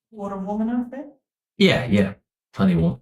What, a woman outfit? Yeah, yeah. Plenty more.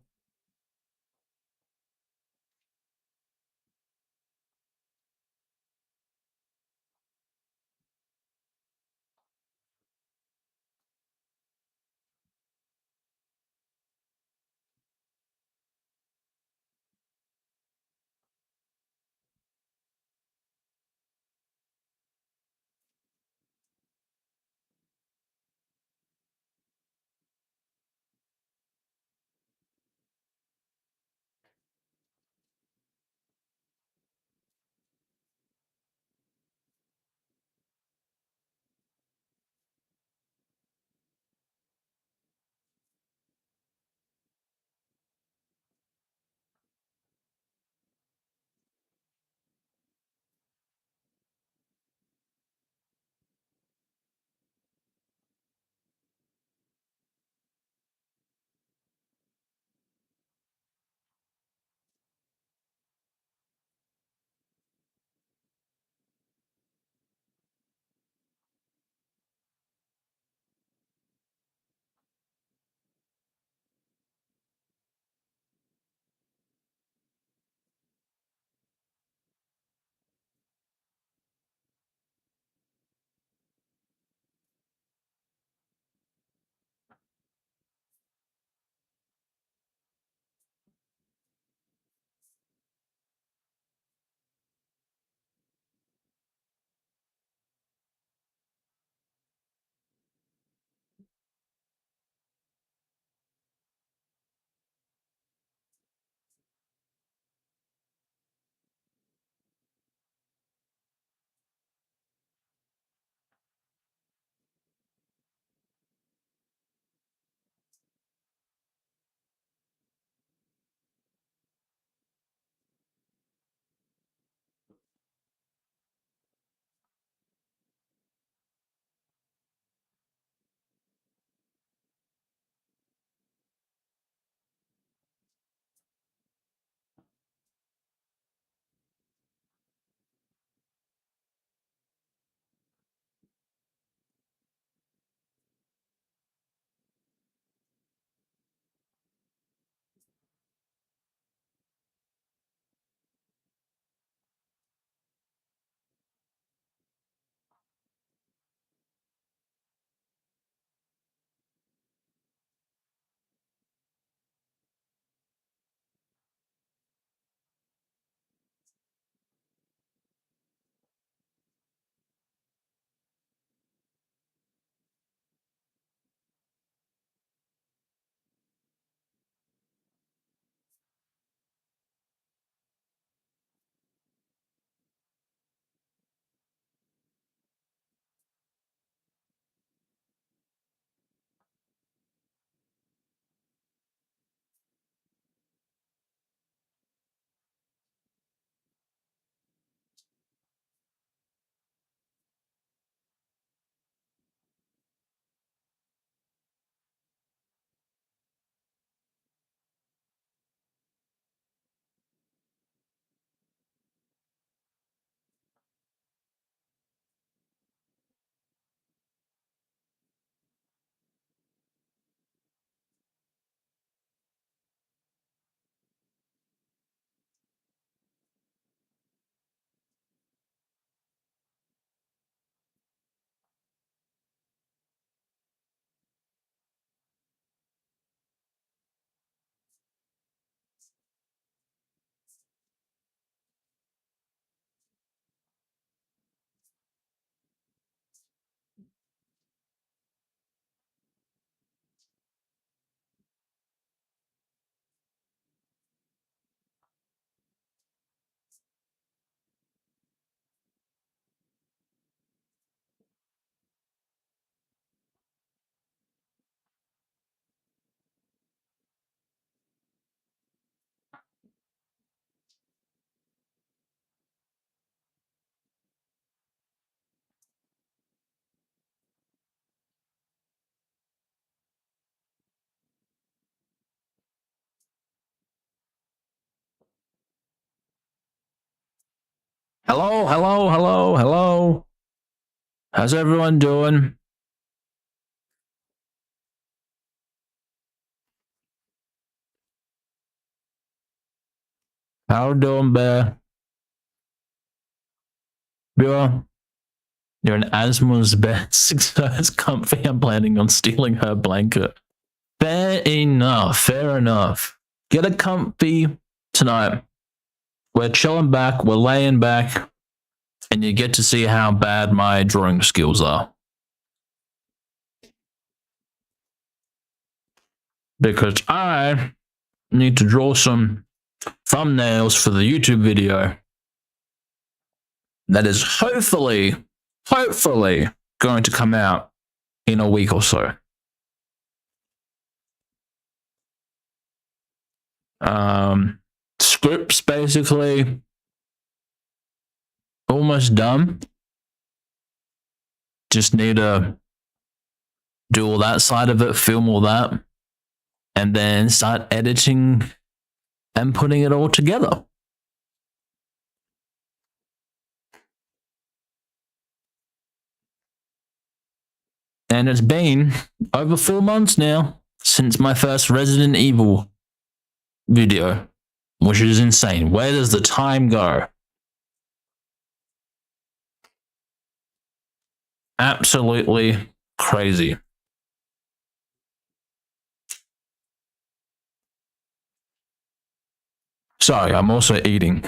Hello, hello, hello, hello. How's everyone doing? How you doing, Bear? You're an Asma's bed. So it's comfy. I'm planning on stealing her blanket. Fair enough. Fair enough. Get a comfy tonight. We're chilling back. We're laying back. And you get to see how bad my drawing skills are. Because I need to draw some thumbnails for the YouTube video that is hopefully going to come out in a week or so. Scripts basically almost done. Just need to do all that side of it, film all that, and then start editing and putting it all together. And it's been over 4 months now since my first Resident Evil video, which is insane. Where does the time go? Absolutely crazy. Sorry, I'm also eating.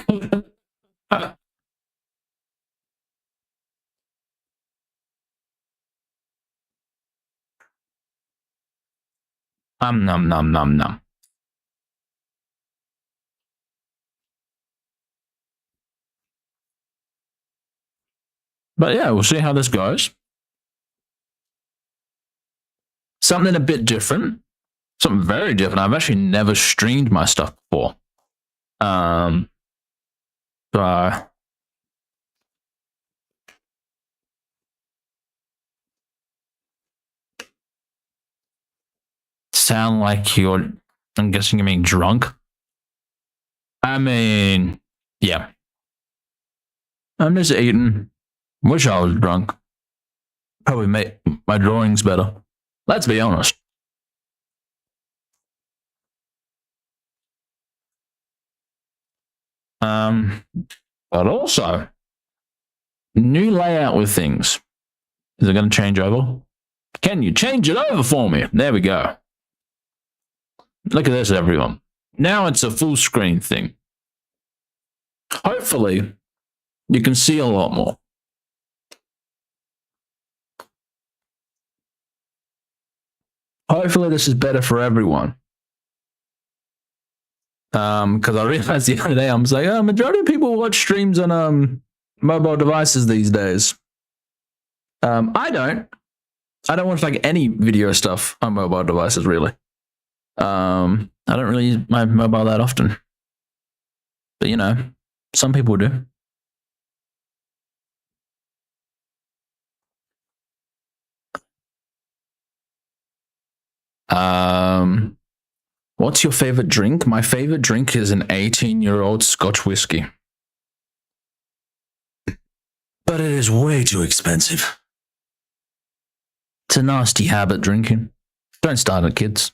Nom nom nom nom. But yeah, we'll see how this goes. Something a bit different. Something very different. I've actually never streamed my stuff before. Sound like you're, I'm guessing you mean drunk? I mean, yeah. I'm just eating. Wish I was drunk. Probably make my drawings better. Let's be honest. But also, new layout with things. Is it going to change over? Can you change it over for me? There we go. Look at this, everyone. Now it's a full screen thing. Hopefully, you can see a lot more. Hopefully, this is better for everyone. Because I realized the other day, I was like, oh, majority of people watch streams on mobile devices these days. I don't watch like any video stuff on mobile devices, really. I don't really use my mobile that often. But you know, some people do. What's your favorite drink? My favorite drink is an 18-year-old Scotch whiskey. But it is way too expensive. It's a nasty habit, drinking. Don't start it, kids.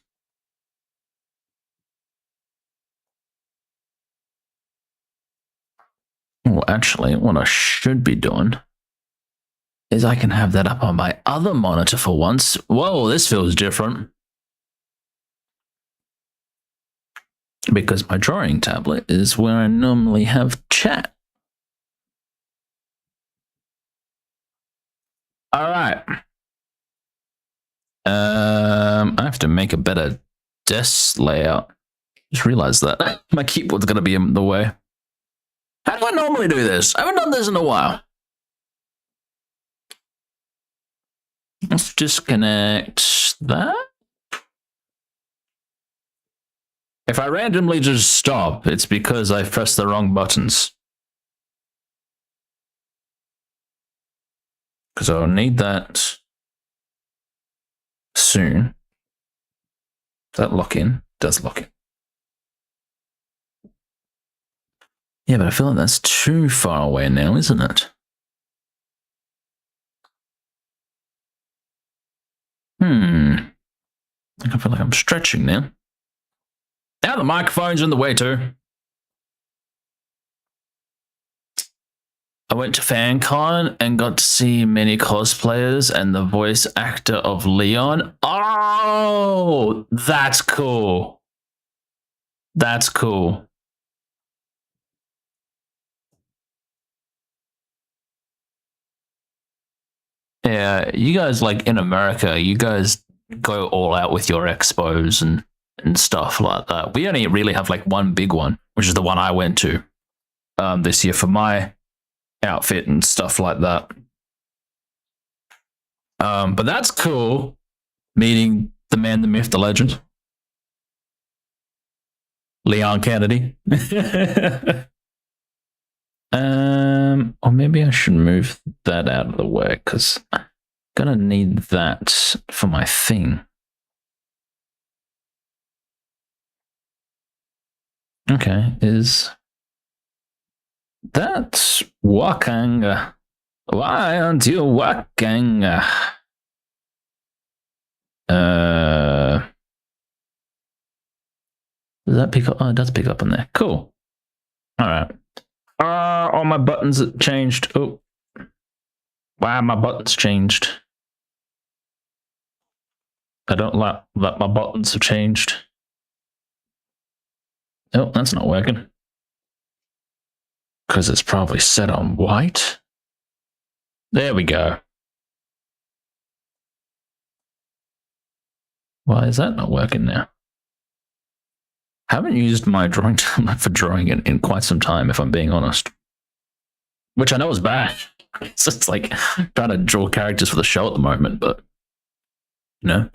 Well, actually, what I should be doing is I can have that up on my other monitor for once. Whoa, this feels different. Because my drawing tablet is where I normally have chat. All right. I have to make a better desk layout. Just realized that my keyboard's gonna be in the way. How do I normally do this? I haven't done this in a while. Let's disconnect that. If I randomly just stop, it's because I pressed the wrong buttons. Because I'll need that soon. Does that lock in? Does lock in. Yeah, but I feel like that's too far away now, isn't it? I feel like I'm stretching now. Now the microphone's in the way too. I went to FanCon and got to see many cosplayers and the voice actor of Leon. Oh, that's cool. That's cool. Yeah, you guys, like in America, you guys go all out with your expos and stuff like that. We only really have like one big one, which is the one I went to this year for my outfit and stuff like that. But that's cool, meeting the man, the myth, the legend, Leon Kennedy. Or maybe I should move that out of the way because I'm gonna need that for my thing. Okay, is that working? Why aren't you working? Does that pick up? Oh, it does pick up on there. Cool. All right. All my buttons changed. Oh, why my buttons changed? I don't like that my buttons have changed. Oh, that's not working. Because it's probably set on white. There we go. Why is that not working now? I haven't used my drawing timeline for drawing in quite some time, if I'm being honest. Which I know is bad. It's just like trying to draw characters for the show at the moment, but you know.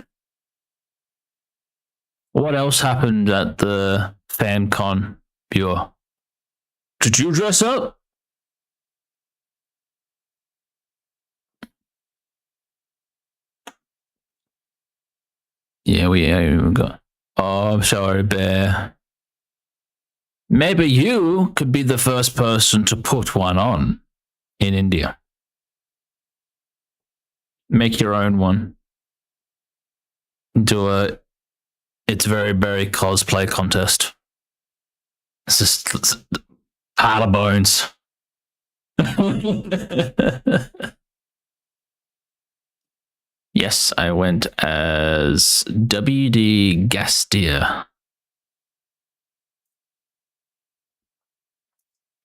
What else happened at the FanCon, Pure? Did you dress up? Yeah, we got. Oh, I'm sorry, Bear. Maybe you could be the first person to put one on in India. Make your own one. Do a It's Very Berry cosplay contest. It's just pile of bones. Yes, I went as WD Gastier.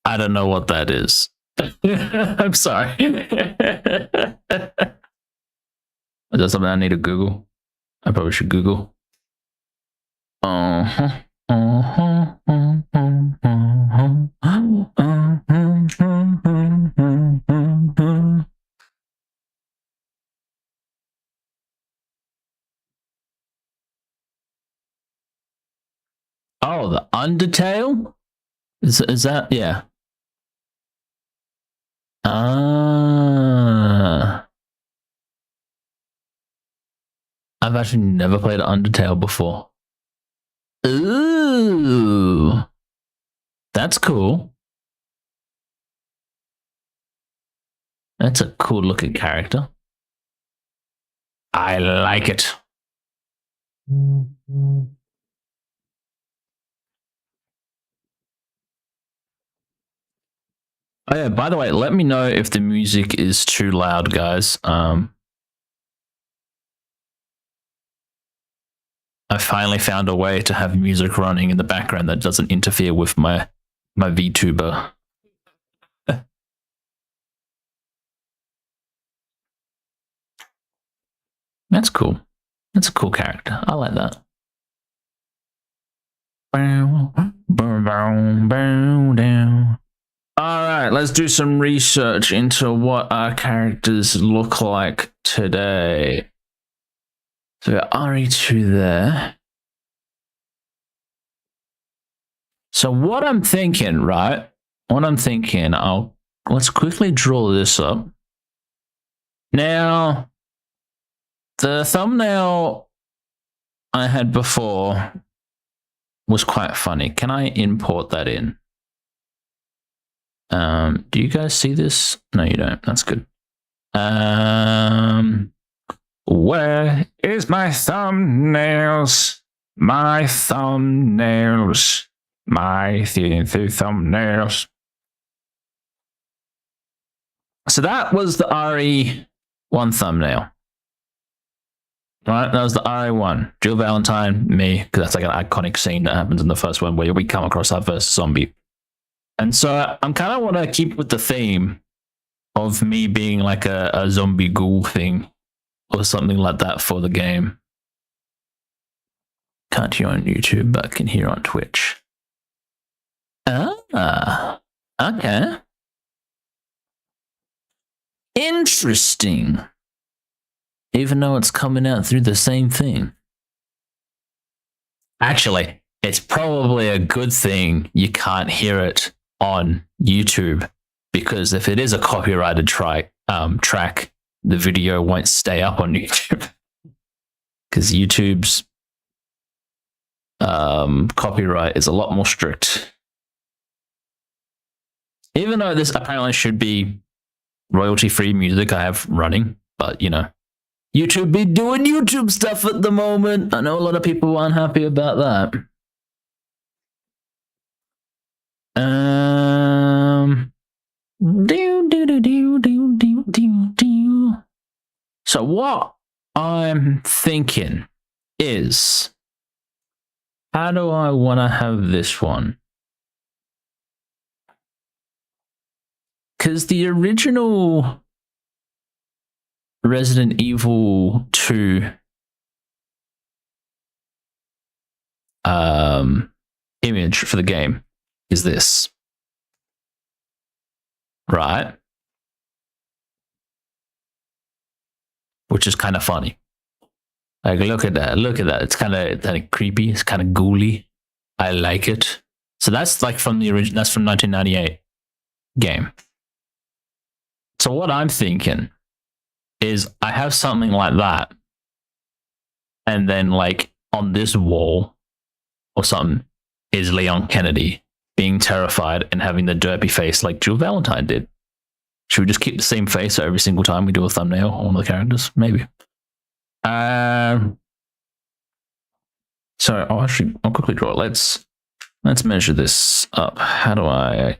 I don't know what that is. I'm sorry. Is that something I need to Google? I probably should Google. Oh, the Undertale? Is that, yeah. I've actually never played Undertale before. Ooh. That's cool. That's a cool looking character. I like it. Oh yeah, by the way, let me know if the music is too loud, guys. I finally found a way to have music running in the background that doesn't interfere with my VTuber. That's cool. That's a cool character. I like that. Alright, let's do some research into what our characters look like today. So we got RE2 there. So what I'm thinking, right? What I'm thinking, let's quickly draw this up. Now, the thumbnail I had before was quite funny. Can I import that in? Do you guys see this? No, you don't. That's good. Where is my thumbnails? My thumbnails. My thumbnails. So that was the RE1 thumbnail. Right, that was the RE1. Jill Valentine, me, because that's like an iconic scene that happens in the first one where we come across our first zombie. And so I'm kind of want to keep with the theme of me being like a zombie ghoul thing or something like that for the game. Can't hear on YouTube, but can hear on Twitch. Ah, okay. Interesting. Even though it's coming out through the same thing. Actually, it's probably a good thing you can't hear it on YouTube, because if it is a copyrighted track, the video won't stay up on YouTube. Because YouTube's copyright is a lot more strict. Even though this apparently should be royalty-free music I have running, but you know, YouTube be doing YouTube stuff at the moment. I know a lot of people aren't happy about that. So what I'm thinking is, how do I want to have this one? Because the original Resident Evil 2 image for the game is this, right? Which is kind of funny. Like, look at that, look at that. It's kind of creepy. It's kind of ghouly. I like it. So that's like from the original. That's from 1998 game. So what I'm thinking is I have something like that, and then like on this wall or something is Leon Kennedy being terrified and having the derpy face like Jill Valentine did. Should we just keep the same face every single time we do a thumbnail on one of the characters? Maybe. So I'll quickly draw it. Let's measure this up. How do I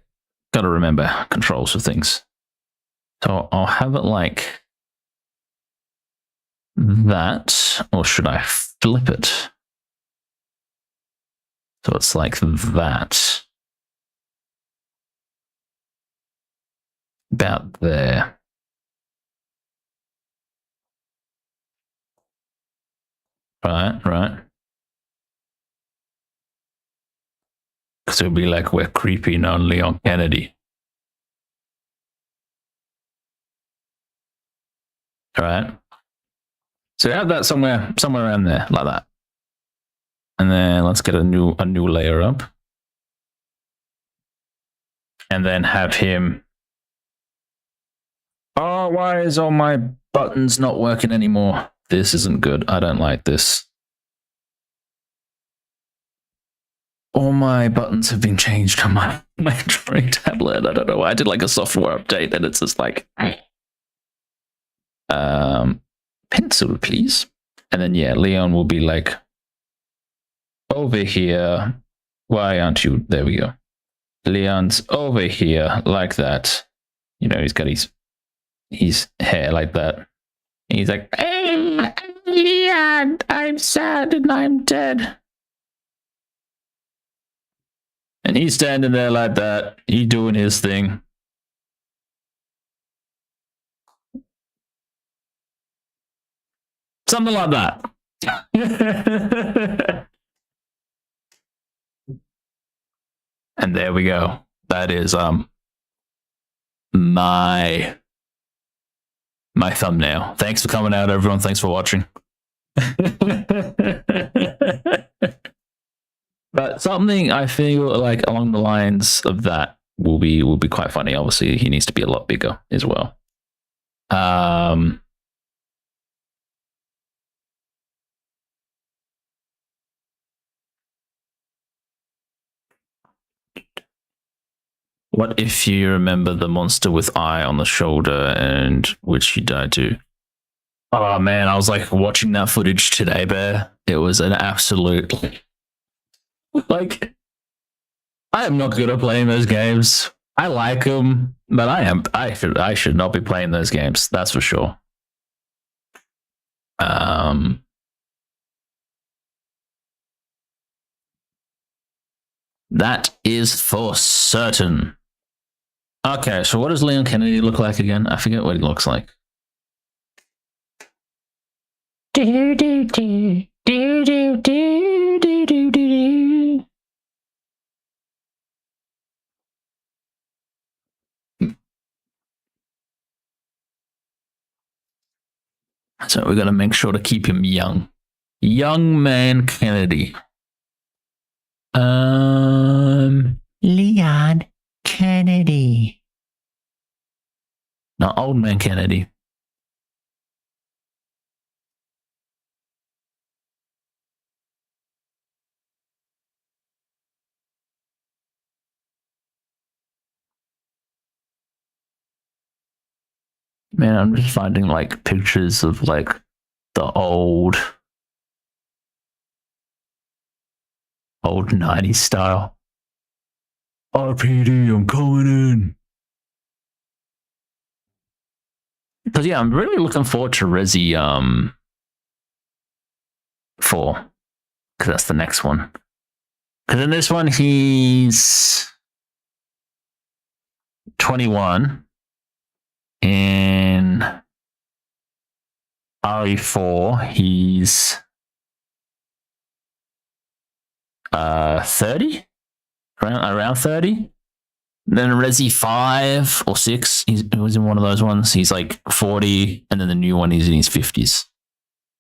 gotta remember controls for things. So I'll have it like that, or should I flip it? So it's like that. About there. Right. Because it'll be like we're creeping on Leon Kennedy. Right. So have that somewhere around there, like that. And then let's get a new layer up. And then have him. Oh, why is all my buttons not working anymore? This isn't good. I don't like this. All my buttons have been changed on my Android tablet. I don't know why. I did like a software update and it's just like pencil, please. And then yeah, Leon will be like over here. Why aren't you? There we go. Leon's over here like that. You know, he's got his hair like that. And he's like, hey, Leon, I'm sad and I'm dead. And he's standing there like that. He's doing his thing. Something like that. And there we go. That is my thumbnail. Thanks for coming out, everyone. Thanks for watching. But something I feel like along the lines of that will be quite funny. Obviously, he needs to be a lot bigger as well. What if you remember the monster with eye on the shoulder and which you died to? Oh man, I was like watching that footage today, Bear. It was an absolute like, I am not good at playing those games. I like them, But I am. I should not be playing those games. That's for sure. That is for certain. Okay, so what does Leon Kennedy look like again? I forget what he looks like. Do do do do do do do do do. So we got to make sure to keep him young. Young man Kennedy. Leon Kennedy. No, old man Kennedy. Man, I'm just finding like pictures of like the old 90s style. RPD, I'm coming in. Because yeah, I'm really looking forward to Resi 4. Because that's the next one. Because in this one he's 21. In RE4 he's 30? Around 30? Then Resi 5 or 6, he was in one of those ones. He's like 40, and then the new one he's in his 50s.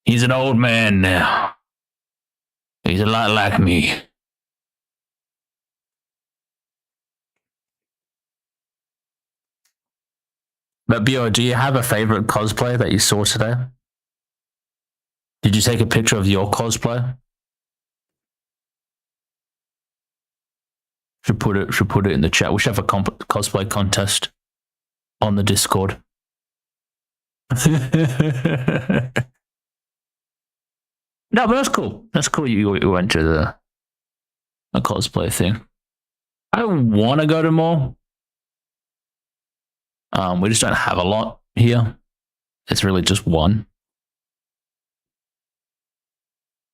He's an old man now. He's a lot like me. But Bio, do you have a favorite cosplay that you saw today? Did you take a picture of your cosplay? Should put it in the chat. We should have a cosplay contest on the Discord. No, but that's cool. That's cool. You went to a cosplay thing. I want to go to more. We just don't have a lot here. It's really just one.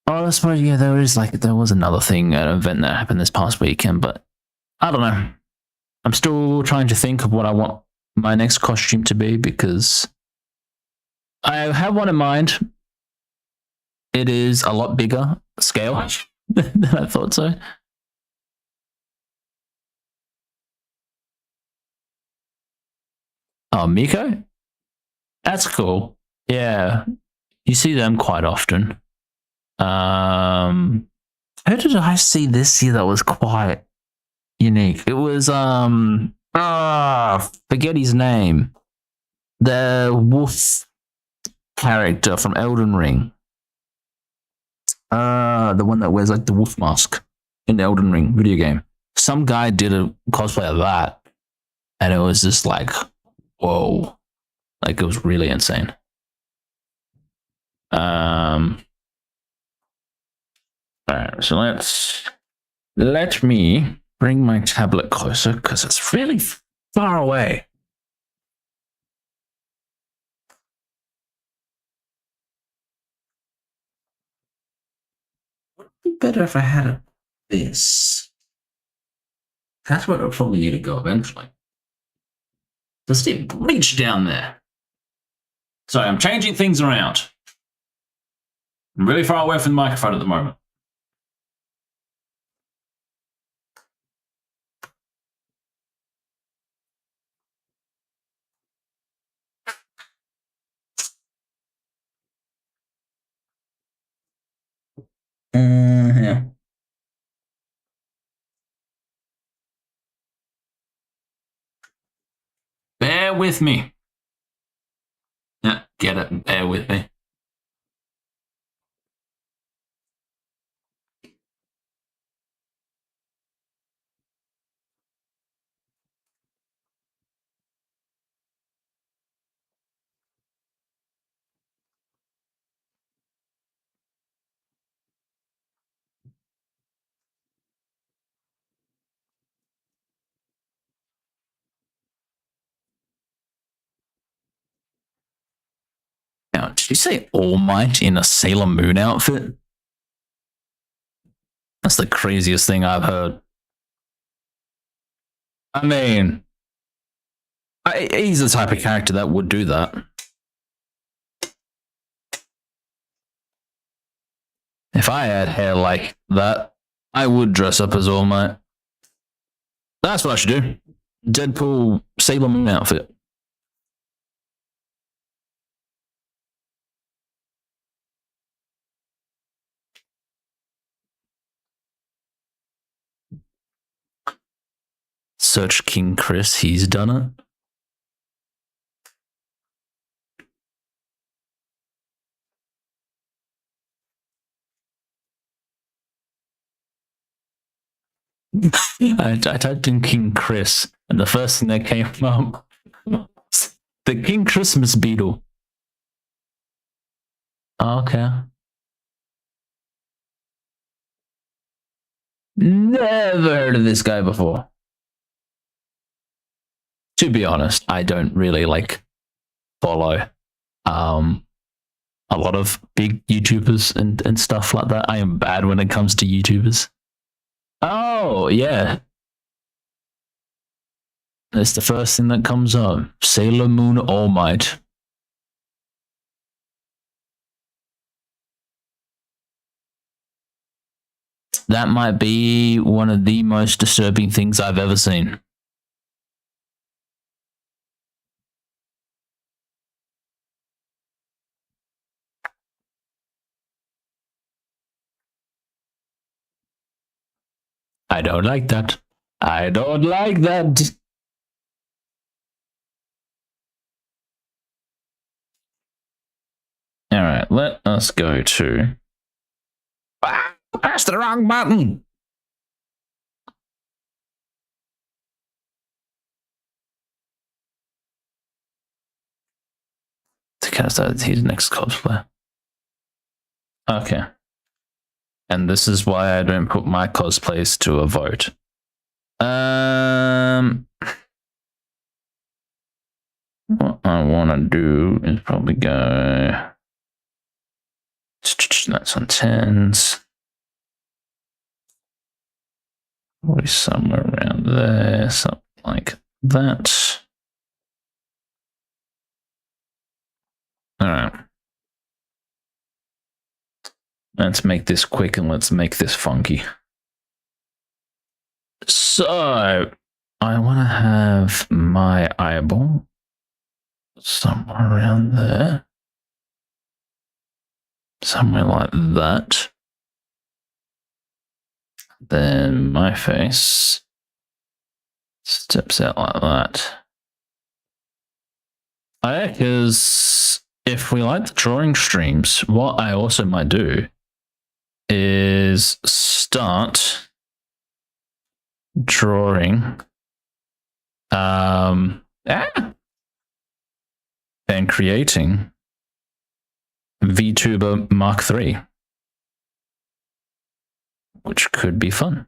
Oh, I suppose yeah. There was another thing, an event that happened this past weekend, but I don't know. I'm still trying to think of what I want my next costume to be because I have one in mind. It is a lot bigger scale than I thought so. Oh, Miko? That's cool. Yeah. You see them quite often. Who did I see this year that was quite unique? It was forget his name. The wolf character from Elden Ring. The one that wears like the wolf mask in the Elden Ring video game. Some guy did a cosplay of that, and it was just like, whoa, like it was really insane. All right, so let me bring my tablet closer because it's really far away. Would it be better if I had this? That's where I'll probably need to go eventually. Does it reach down there? Sorry, I'm changing things around. I'm really far away from the microphone at the moment. Yeah. Bear with me. Yeah, get it. Bear with me. Did you say All Might in a Sailor Moon outfit? That's the craziest thing I've heard. I mean, he's the type of character that would do that. If I had hair like that, I would dress up as All Might. That's what I should do. Deadpool Sailor Moon outfit. Search King Chris, he's done it. I typed in King Chris, and the first thing that came up was the King Christmas Beetle. Okay. Never heard of this guy before. To be honest, I don't really follow a lot of big YouTubers and stuff like that. I am bad when it comes to YouTubers. Oh, yeah. That's the first thing that comes up. Sailor Moon All Might. That might be one of the most disturbing things I've ever seen. I don't like that. I don't like that. All right, let us go to... Ah, press the wrong button. He's next cosplay. Okay. And this is why I don't put my cosplays to a vote. What I want to do is probably go... That's on 10s. Probably somewhere around there, something like that. All right. Let's make this quick and let's make this funky. So, I want to have my eyeball somewhere around there. Somewhere like that. Then my face steps out like that. Because if we like the drawing streams, what I also might do is start drawing and creating VTuber Mark III, which could be fun.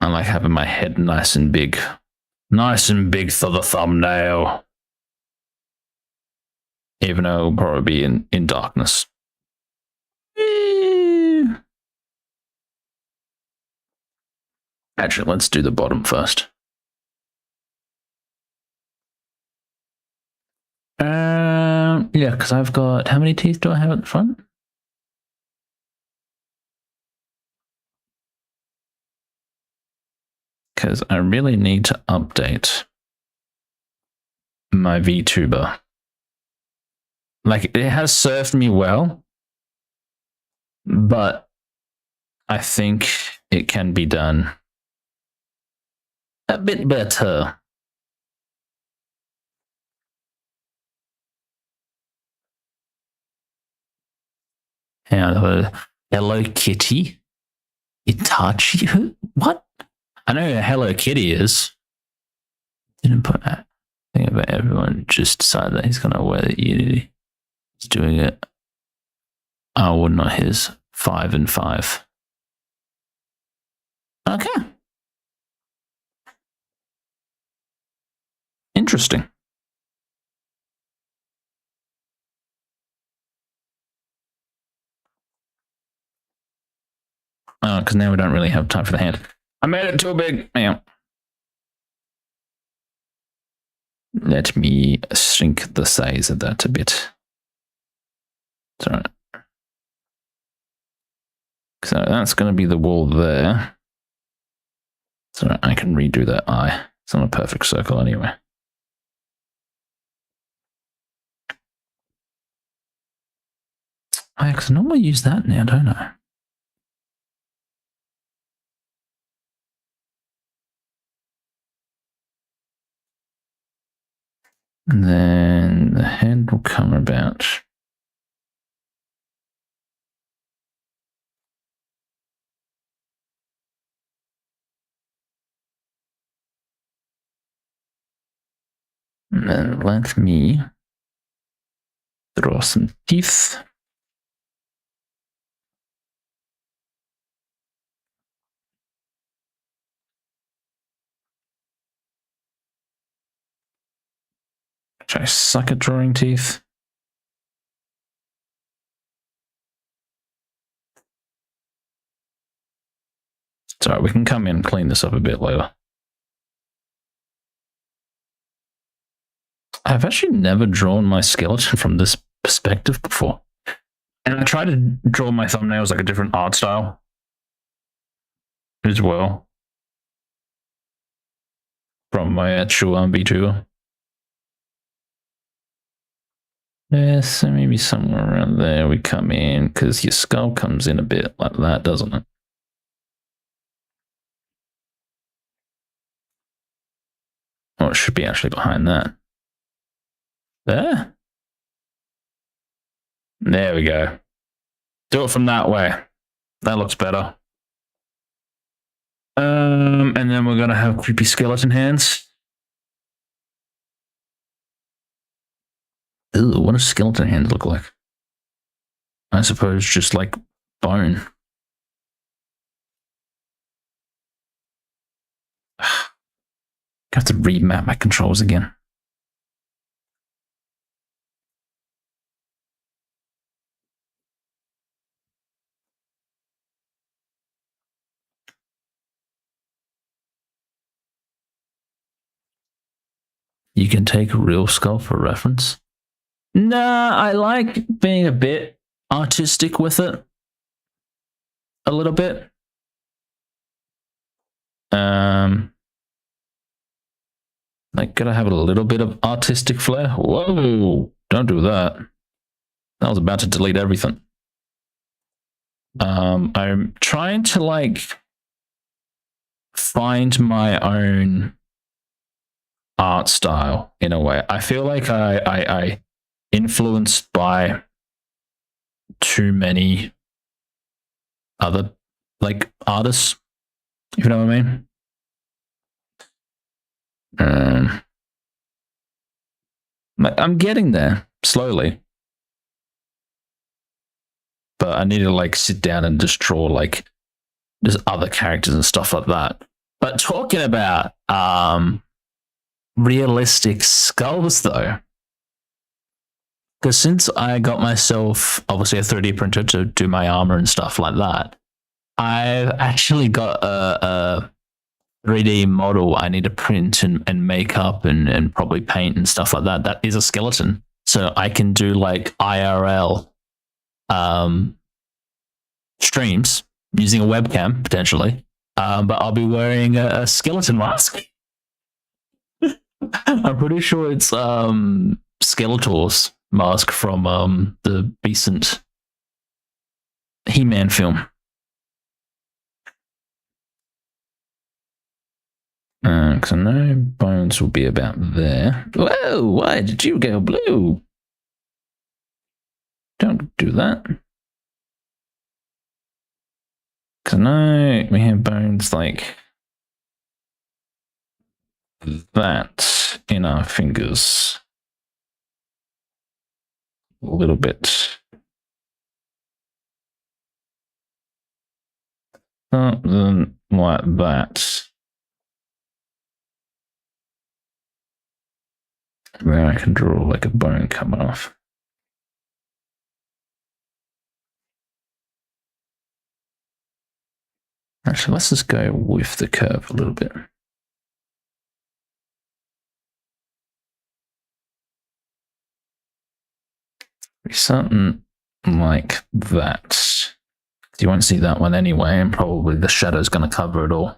I like having my head nice and big for the thumbnail, even though it'll probably be in darkness. Actually, let's do the bottom first. Yeah, because I've got, how many teeth do I have at the front? Because I really need to update my VTuber. Like, it has served me well, but I think it can be done a bit better. Hello Kitty? Itachi? What? I know who Hello Kitty is. Didn't put that thing about everyone just decided that he's gonna wear the Unity. He's doing it. Oh, well, not his. 5 and 5. Okay. Interesting. Oh, because now we don't really have time for the hand. I made it too big. Yeah. Let me shrink the size of that a bit. It's all right. So that's going to be the wall there. So I can redo that eye. It's not a perfect circle anyway. I can normally use that now, don't I? And then the head will come about. And then let me draw some teeth. I suck at drawing teeth. It's alright, we can come in and clean this up a bit later. I've actually never drawn my skeleton from this perspective before. And I try to draw my thumbnails like a different art style as well. From my actual VTuber. Yeah, so maybe somewhere around there we come in, because your skull comes in a bit like that, doesn't it? Oh, it should be actually behind that. There? There we go. Do it from that way. That looks better. And then we're gonna have creepy skeleton hands. Ew, what does skeleton hands look like? I suppose just like bone. I have to remap my controls again. You can take a real skull for reference. Nah, I like being a bit artistic with it. A little bit. Like, gotta have a little bit of artistic flair. Whoa, don't do that. I was about to delete everything. I'm trying to like find my own art style in a way. I feel like I influenced by too many other like artists, if you know what I mean. I'm getting there slowly, but I need to like sit down and just draw like just other characters and stuff like that. But talking about realistic skulls though, because since I got myself obviously a 3D printer to do my armor and stuff like that, I've actually got a 3D model I need to print and make up and probably paint and stuff like that. That is a skeleton. So I can do like IRL streams using a webcam potentially. But I'll be wearing a skeleton mask. I'm pretty sure it's Skeletor's mask from the recent He-Man film. Because I know bones will be about there. Whoa, why did you go blue? Don't do that. Because I know we have bones like that in our fingers. A little bit. Something like that. Then I can draw like a bone coming off. Actually, let's just go with the curve a little bit. Something like that. You won't see that one anyway, and probably the shadow's going to cover it all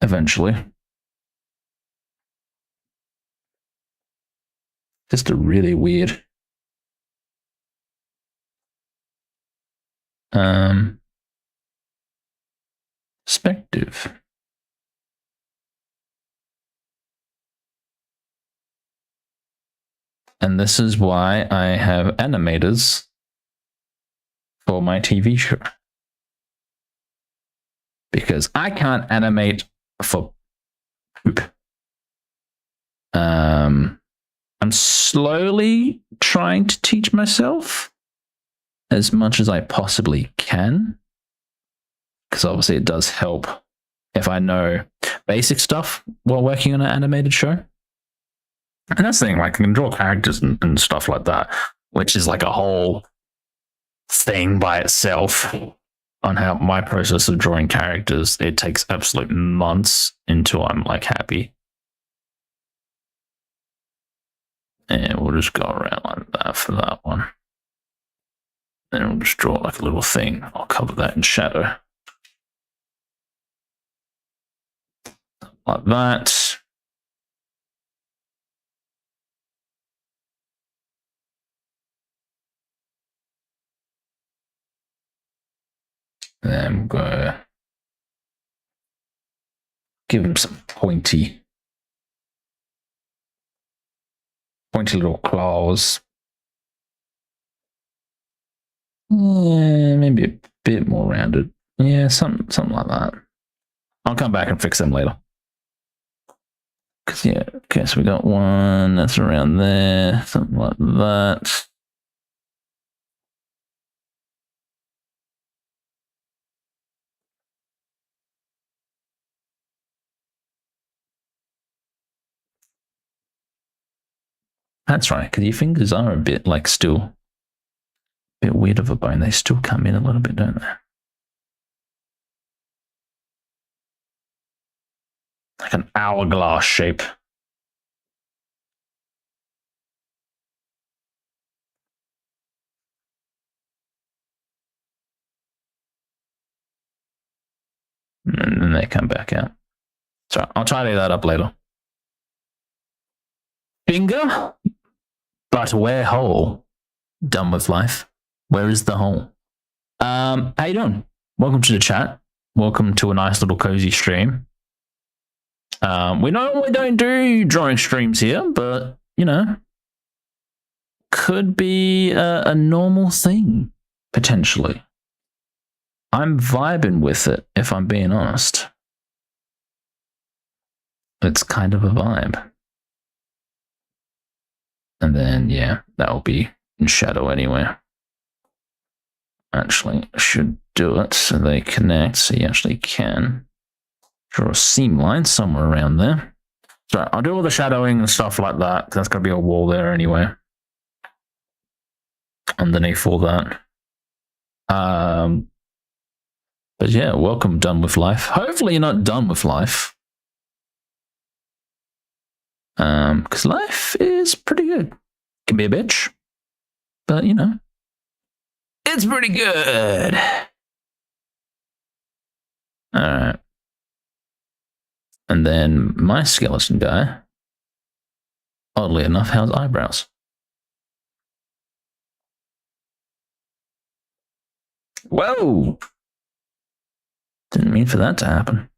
eventually. Just a really weird perspective. And this is why I have animators for my TV show. Because I can't animate for poop. I'm slowly trying to teach myself as much as I possibly can. Because obviously it does help if I know basic stuff while working on an animated show. And that's the thing, like I can draw characters and stuff like that, which is like a whole thing by itself on how my process of drawing characters, it takes absolute months until I'm like happy. And we'll just go around like that for that one. Then we'll just draw like a little thing. I'll cover that in shadow. Like that. Then we'll go give him some pointy little claws. Yeah, maybe a bit more rounded. Yeah, something like that. I'll come back and fix them later. Cause yeah, okay, so we got one that's around there, something like that. That's right, because your fingers are a bit like still a bit weird of a bone. They still come in a little bit, don't they? Like an hourglass shape. And then they come back out. So I'll tidy that up later. Finger, but where hole? Done with life. Where is the hole? How you doing? Welcome to the chat. Welcome to a nice little cozy stream. We normally don't do drawing streams here, but you know, could be a normal thing potentially. I'm vibing with it, if I'm being honest. It's kind of a vibe. And then, yeah, that will be in shadow anyway. Actually, I should do it so they connect, so you actually can draw a seam line somewhere around there. So I'll do all the shadowing and stuff like that. That's going to be a wall there anyway. Underneath all that. But yeah, welcome Done With Life. Hopefully you're not done with life. Because life is pretty good. Can be a bitch, but you know, it's pretty good. All right. And then my skeleton guy, oddly enough, has eyebrows. Whoa! Didn't mean for that to happen.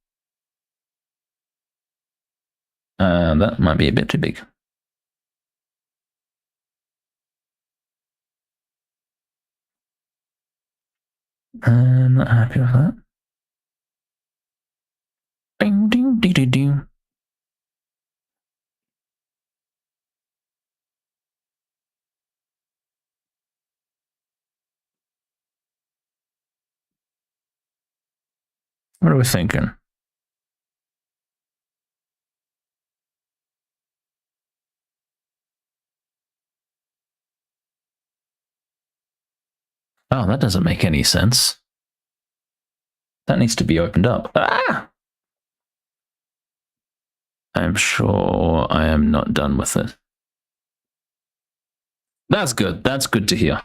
That might be a bit too big. I'm not happy with that. Ding, ding, ding, ding, ding. What are we thinking? Oh, that doesn't make any sense. That needs to be opened up. Ah! I'm sure I am not done with it. That's good. That's good to hear.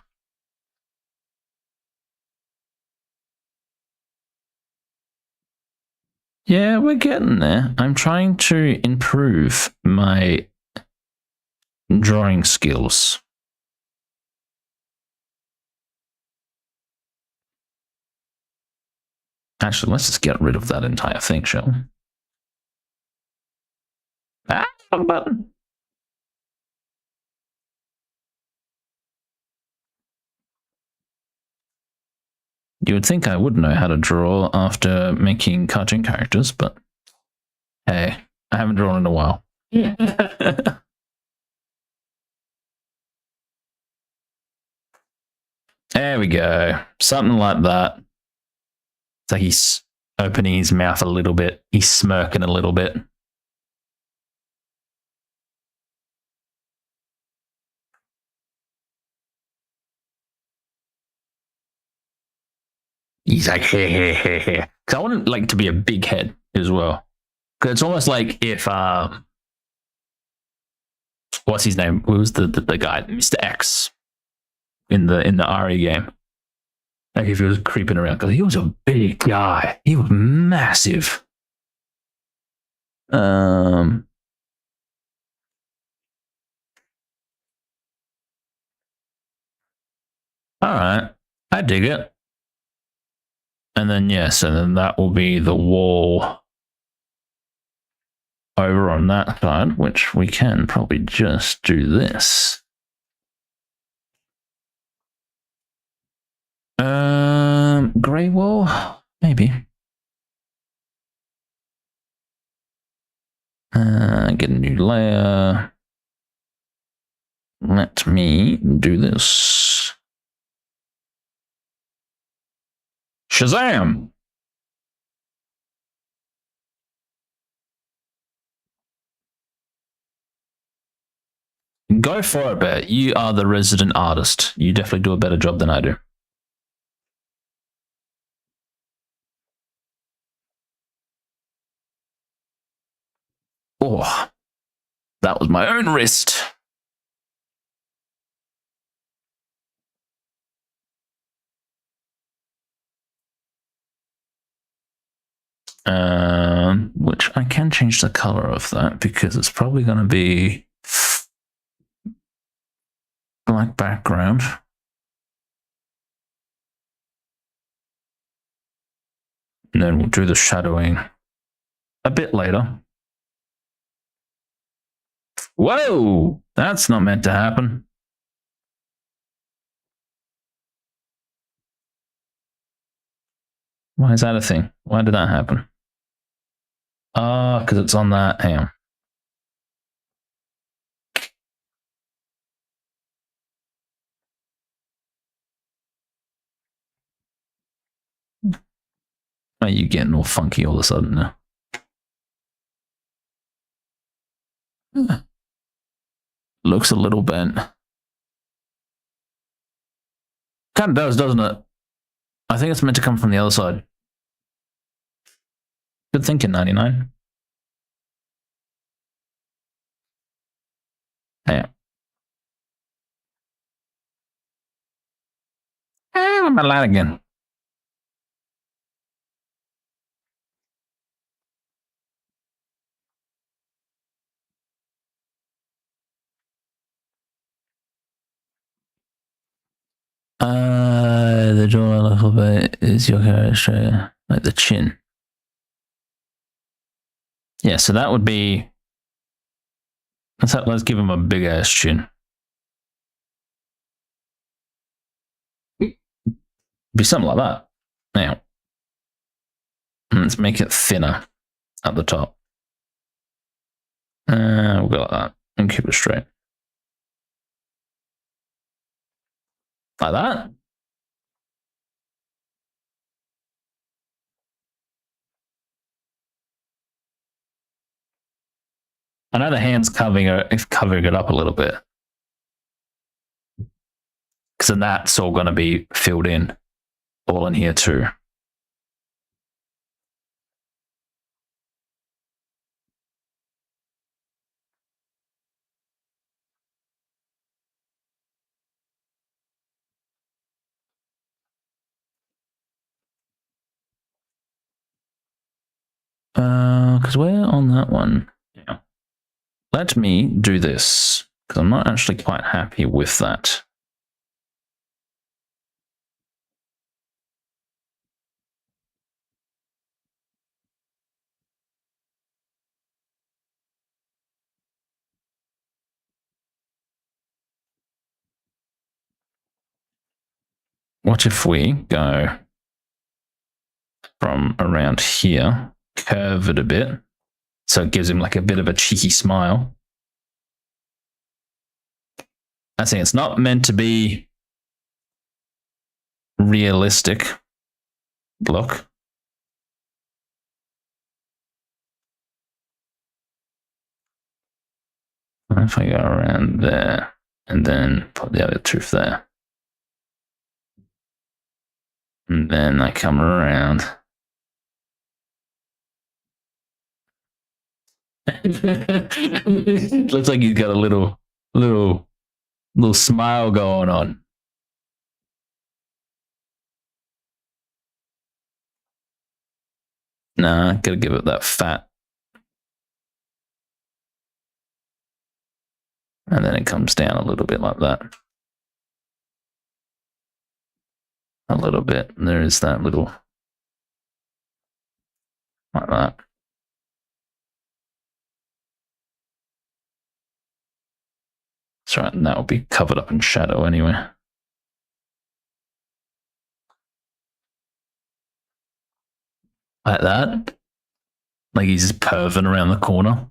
Yeah, we're getting there. I'm trying to improve my drawing skills. Actually, let's just get rid of that entire thing, shall we? Ah, wrong button. You would think I would know how to draw after making cartoon characters, but hey, I haven't drawn in a while. There we go. Something like that. It's like he's opening his mouth a little bit. He's smirking a little bit. He's like, hey, hey, hey, hey. Because I want it like to be a big head as well. Because it's almost like if what's his name? Who was the guy, Mr. X, in the RE game? Like if he was creeping around, because he was a big guy. He was massive. All right, I dig it. And then yes, and then that will be the wall over on that side, which we can probably just do this. Grey wall, maybe. Get a new layer. Let me do this. Shazam! Go for it, Bear. You are the resident artist. You definitely do a better job than I do. Oh, that was my own wrist. Which I can change the color of that because it's probably going to be black background. And then we'll do the shadowing a bit later. Whoa! That's not meant to happen. Why is that a thing? Why did that happen? Because it's on that. Hang on. Are you getting all funky all of a sudden now? Looks a little bent. Kind of does, doesn't it? I think it's meant to come from the other side. Good thinking, 99. Yeah. I'm a lad again. The jaw a little bit is your character, like the chin. Yeah, so that would be. Let's give him a big ass chin. Be something like that. Now, let's make it thinner at the top. We'll go like that and keep it straight. Like that. I know the hand's covering it up a little bit. because then that's all going to be filled in, all in here too. Because we're on that one. Yeah. Let me do this, because I'm not actually quite happy with that. What if we go from around here, curve it a bit, so it gives him like a bit of a cheeky smile. I think it's not meant to be realistic. Look. If I go around there and then put the other tooth there. And then I come around. Looks like he's got a little smile going on. Nah, gotta give it that fat. And then it comes down a little bit like that. A little bit. There is that little, like that. That's right, and that will be covered up in shadow anyway. Like that. Like he's just perving around the corner.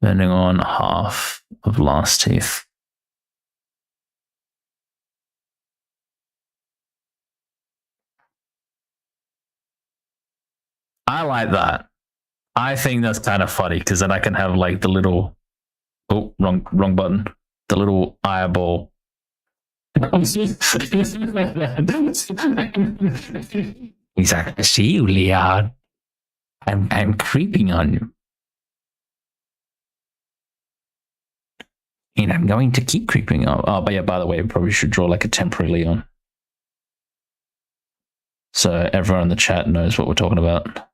Bending on half of last teeth. I like that. I think that's kind of funny because then I can have like the little, oh, wrong button. The little eyeball. He's like, I see you, Leon. I'm creeping on you. And I'm going to keep creeping on. Oh, but yeah, by the way, we probably should draw like a temporary Leon. So everyone in the chat knows what we're talking about.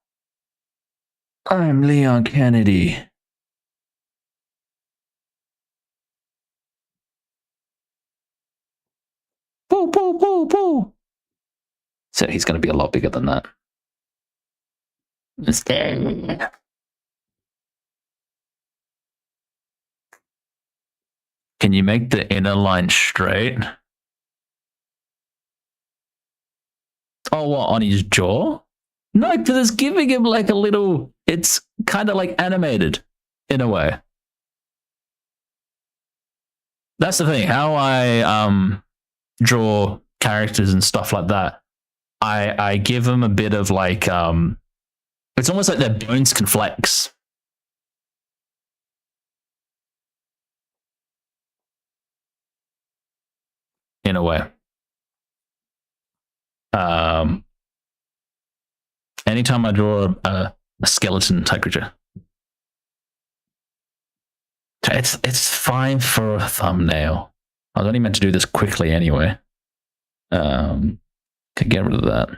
I'm Leon Kennedy. Boo, boo, boo, boo. So he's going to be a lot bigger than that. Can you make the inner line straight? Oh, what, on his jaw? No, because it's giving him like a little, it's kind of like animated in a way. That's the thing, how I draw characters and stuff like that. I give them a bit of like, it's almost like their bones can flex. In a way. Anytime I draw a skeleton type creature, it's fine for a thumbnail. I was only meant to do this quickly anyway. Can get rid of that.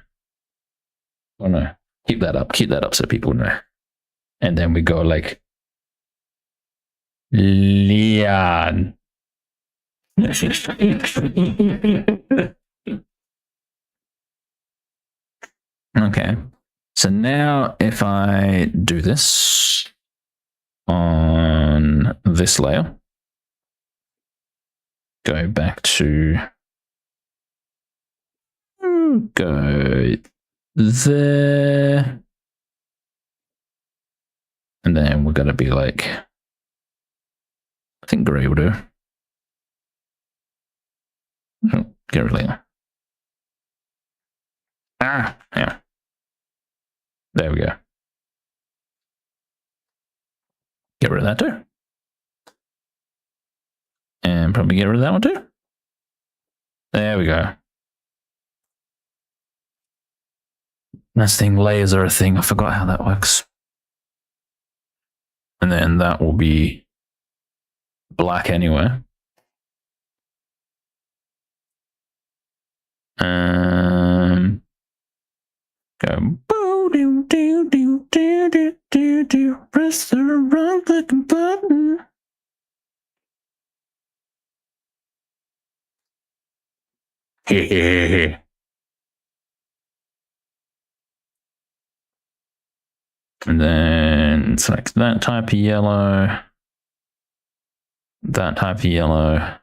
Oh no, keep that up so people know. And then we go like Leon. Okay, so now if I do this on this layer, go back to go there, and then we're going to be like, I think gray will do. Oh, get rid of that. Yeah. There we go. Get rid of that too. And probably get rid of that one too. There we go. This thing, layers are a thing. I forgot how that works. And then that will be black anyway. Go. Press the wrong clicking button. Hehehe. And then select that type of yellow, that type of yellow,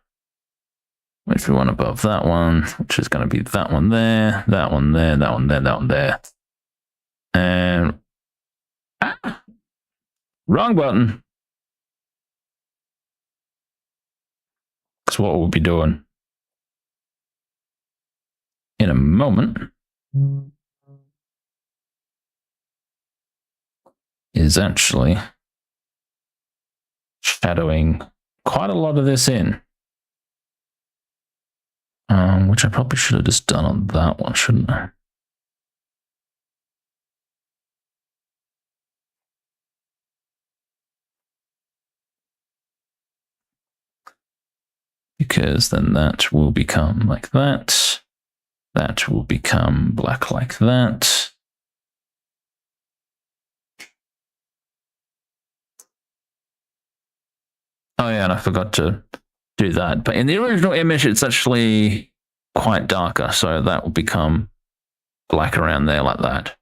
which we want above that one, which is going to be that one there, that one there, that one there, that one there. And wrong button. That's what we'll be doing in a moment. Is actually shadowing quite a lot of this in. Which I probably should have just done on that one, shouldn't I? Because then that will become like that. That will become black like that. Oh yeah, and I forgot to do that. But in the original image, it's actually quite darker. So that will become black around there like that.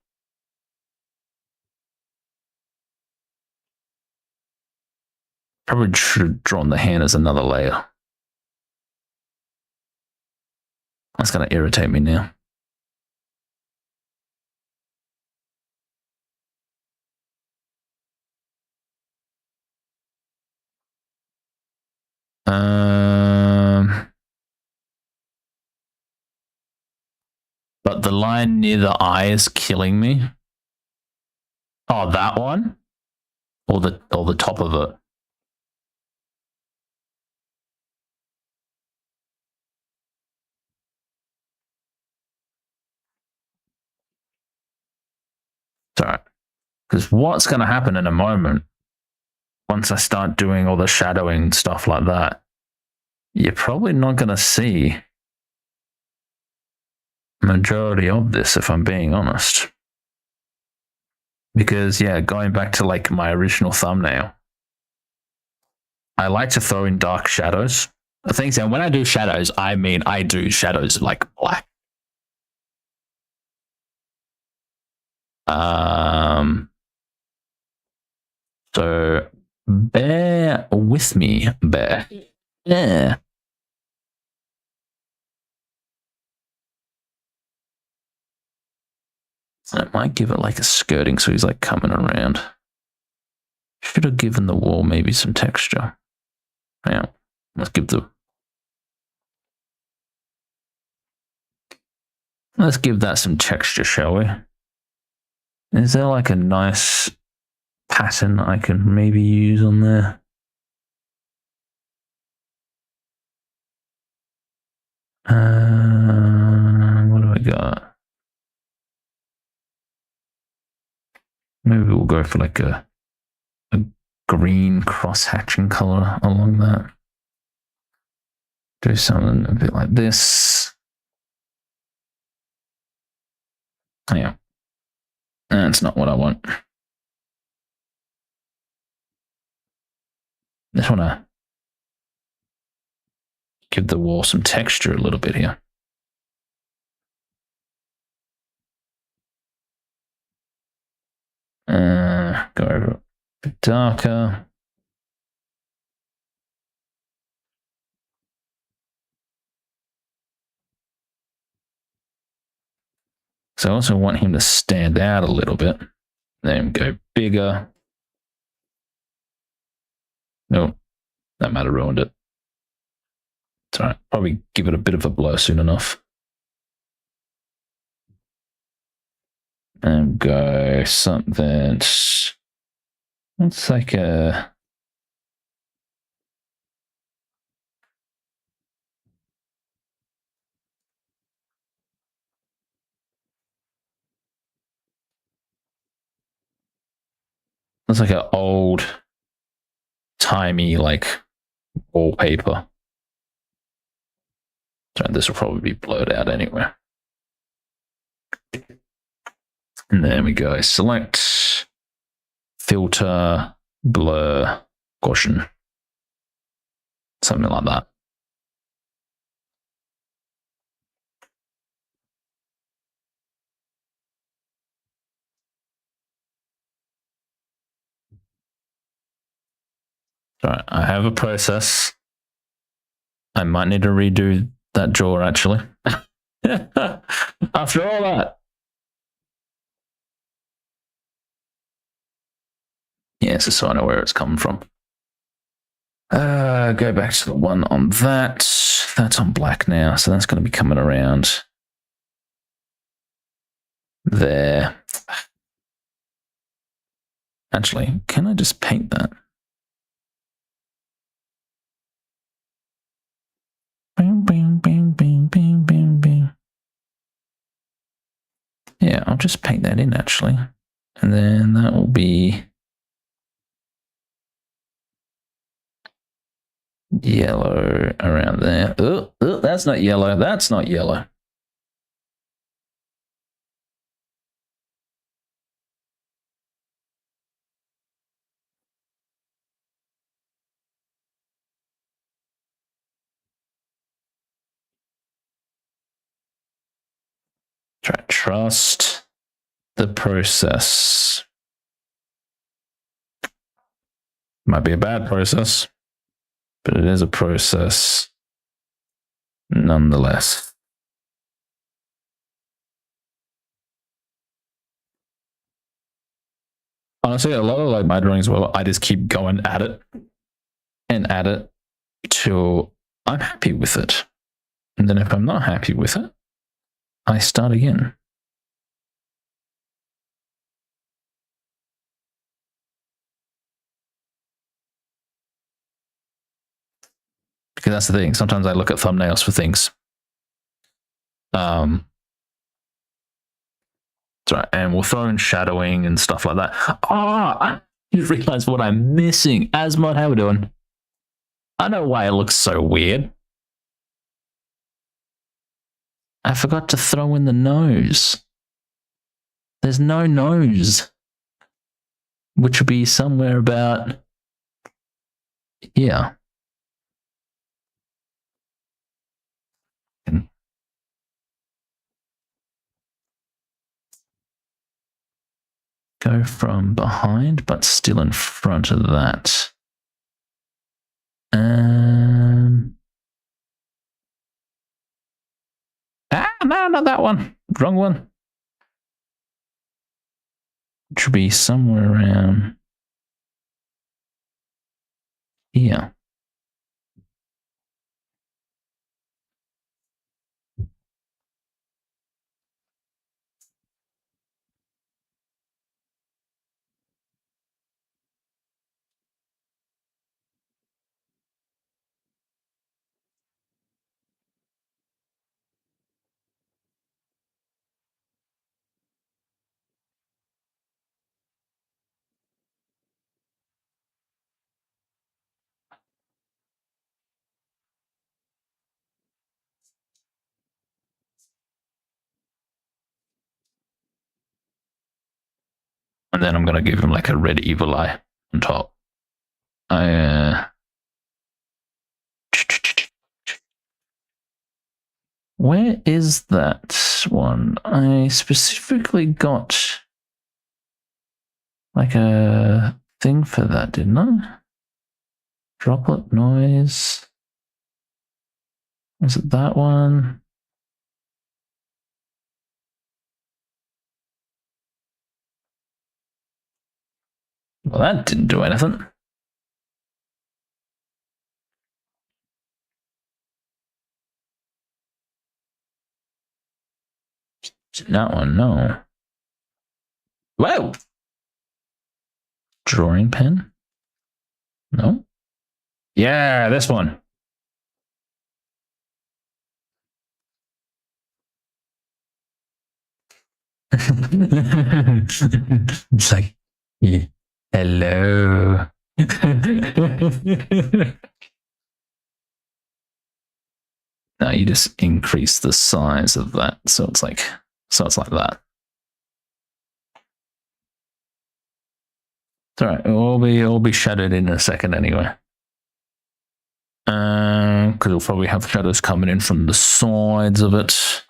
Probably should have drawn the hand as another layer. That's going to irritate me now. But the line near the eye is killing me. Oh, that one? Or the top of it? Sorry. Because what's going to happen in a moment, once I start doing all the shadowing and stuff like that, you're probably not going to see majority of this, if I'm being honest. Because, yeah, going back to like my original thumbnail, I like to throw in dark shadows. The thing is, and when I do shadows, I mean I do shadows like black. So bear with me, bear. Yeah. I might give it like a skirting so he's like coming around. Should have given the wall maybe some texture. Yeah, let's give that some texture, shall we? Is there like a nice pattern I can maybe use on there? What do I got? Maybe we'll go for like a green cross-hatching color along that. Do something a bit like this. Yeah. That's not what I want. Just want to give the wall some texture a little bit here. Go over a bit darker. So I also want him to stand out a little bit. Then go bigger. No, that might have ruined it. It's all right. Probably give it a bit of a blow soon enough. And go something. It's like a. It's like an old timey like wallpaper. So this will probably be blurred out anyway. And there we go. Select, filter, blur, Gaussian. Something like that. Alright, I have a process. I might need to redo that jaw actually. After all that. Yeah, so I know where it's coming from. Go back to the one on that. That's on black now, so that's going to be coming around there. Actually, can I just paint that? Bing, bing, bing, bing, bing, bing, bing. Yeah, I'll just paint that in actually. And then that will be yellow around there. Oh, that's not yellow. That's not yellow. Trust the process. Might be a bad process, but it is a process nonetheless. Honestly, a lot of like my drawings, well, I just keep going at it and at it till I'm happy with it. And then if I'm not happy with it, I start again. Because that's the thing. Sometimes I look at thumbnails for things. Sorry, and we'll throw in shadowing and stuff like that. I just realized what I'm missing. Asmod, how we doing? I know why it looks so weird. I forgot to throw in the nose. There's no nose, which would be somewhere about here. Go from behind, but still in front of that. No, not that one. Wrong one. It should be somewhere around here. And then I'm going to give him like a red evil eye on top. Where is that one? I specifically got like a thing for that, didn't I? Droplet noise. Was it that one? Well, that didn't do anything. That one, no. Whoa! Drawing pen? No? Yeah, this one. It's like, yeah. Hello. Now you just increase the size of that, so it's like that. It's all right. It'll be shadowed in a second anyway. Because we'll probably have shadows coming in from the sides of it.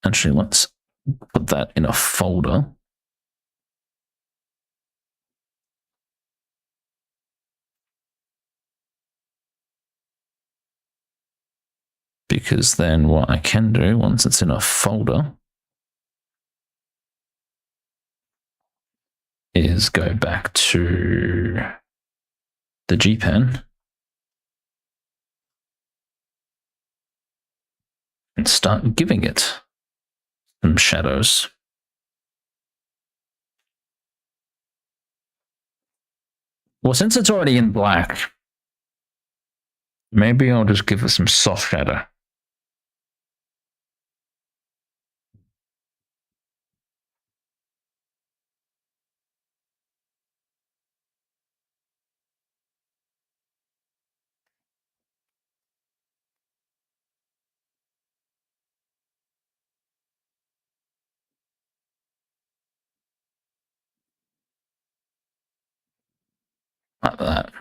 Actually, let's put that in a folder. Because then what I can do once it's in a folder is go back to the GPen and start giving it some shadows. Well, since it's already in black, maybe I'll just give it some soft shadow. Like that.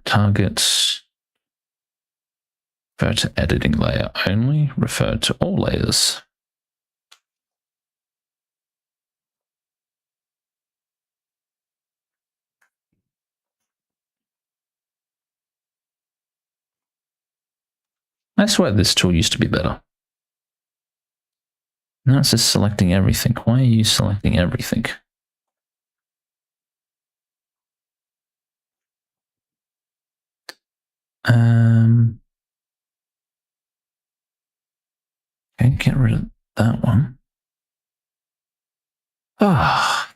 Targets. Refer to editing layer only. Refer to all layers. I swear this tool used to be better. Now it's just selecting everything. Why are you selecting everything? Okay, get rid of that one. Ah.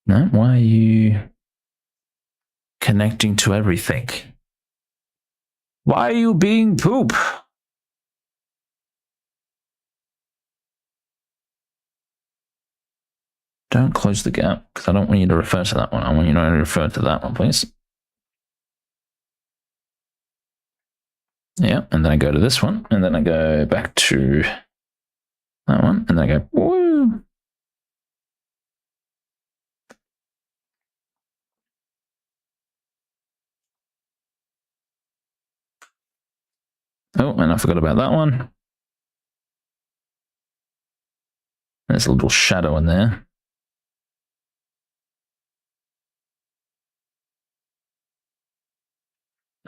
No, why are you connecting to everything? Why are you being poop? Don't close the gap, because I don't want you to refer to that one. I want you to only refer to that one, please. Yeah, and then I go to this one, and then I go back to that one, and then I go, woo. Oh, and I forgot about that one. There's a little shadow in there.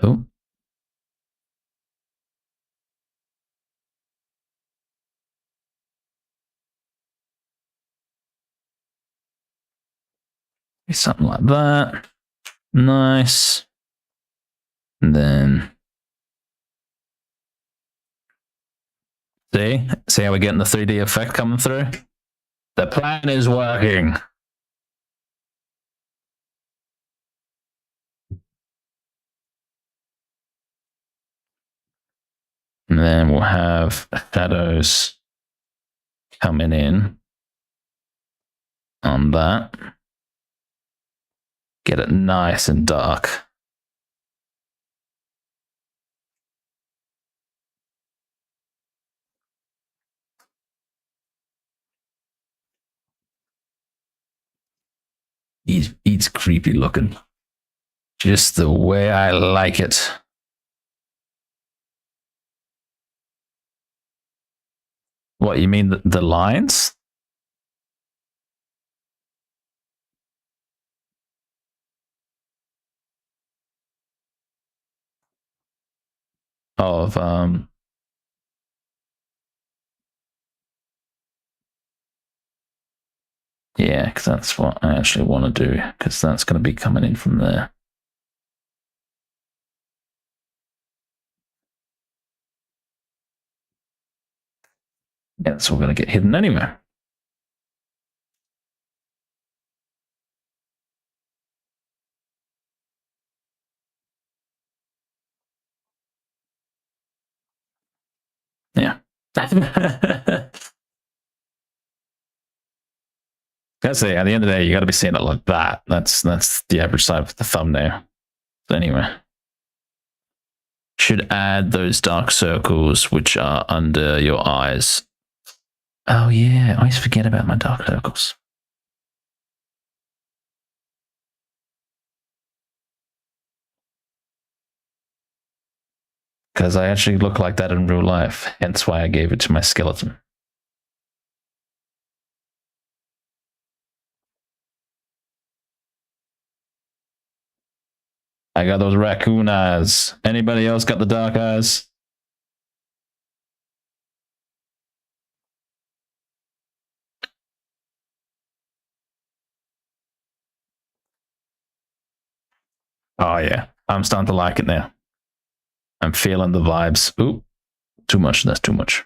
Oh. Something like that. Nice. And then see how we're getting the 3D effect coming through? The plan is working. And then we'll have shadows coming in on that. Get it nice and dark. He's creepy looking. Just the way I like it. What, you mean the lines? Of yeah, because that's what I actually want to do, because that's going to be coming in from there. Yeah, it's all going to get hidden anyway. That's it. At the end of the day, you got to be seeing it like that. That's the average size of the thumbnail. So anyway, should add those dark circles which are under your eyes. Oh yeah, I always forget about my dark circles. Because I actually look like that in real life, hence why I gave it to my skeleton. I got those raccoon eyes. Anybody else got the dark eyes? Oh yeah, I'm starting to like it now. I'm feeling the vibes. Ooh, too much. That's too much.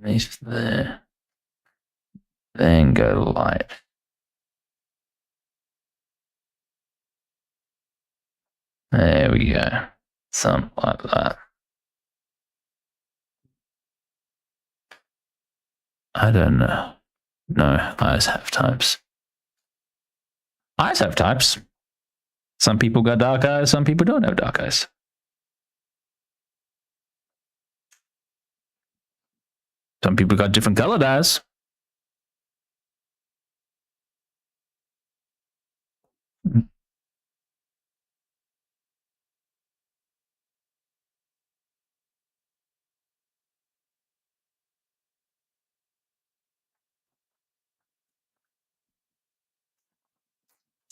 Nice there. Then go light. There we go. Something like that. I don't know. No, eyes have types. Eyes have types. Some people got dark eyes, some people don't have dark eyes. Some people got different colored eyes.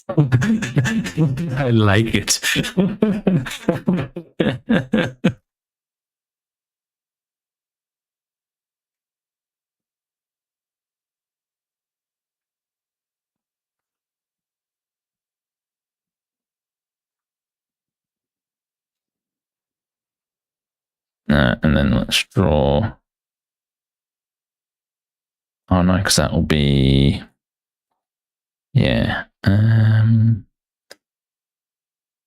I like it. And then let's draw. Oh no, because that will be, yeah.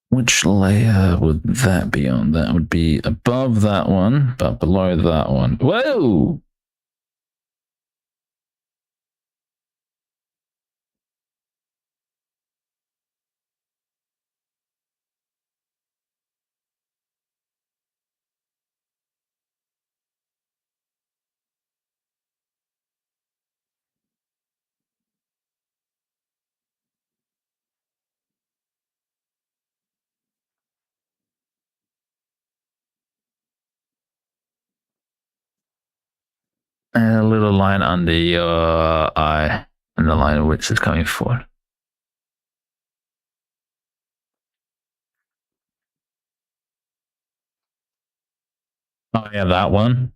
Which layer would that be on? That would be above that one, but below that one. Whoa! And a little line under your eye, and the line of which is coming forward. Oh yeah, that one.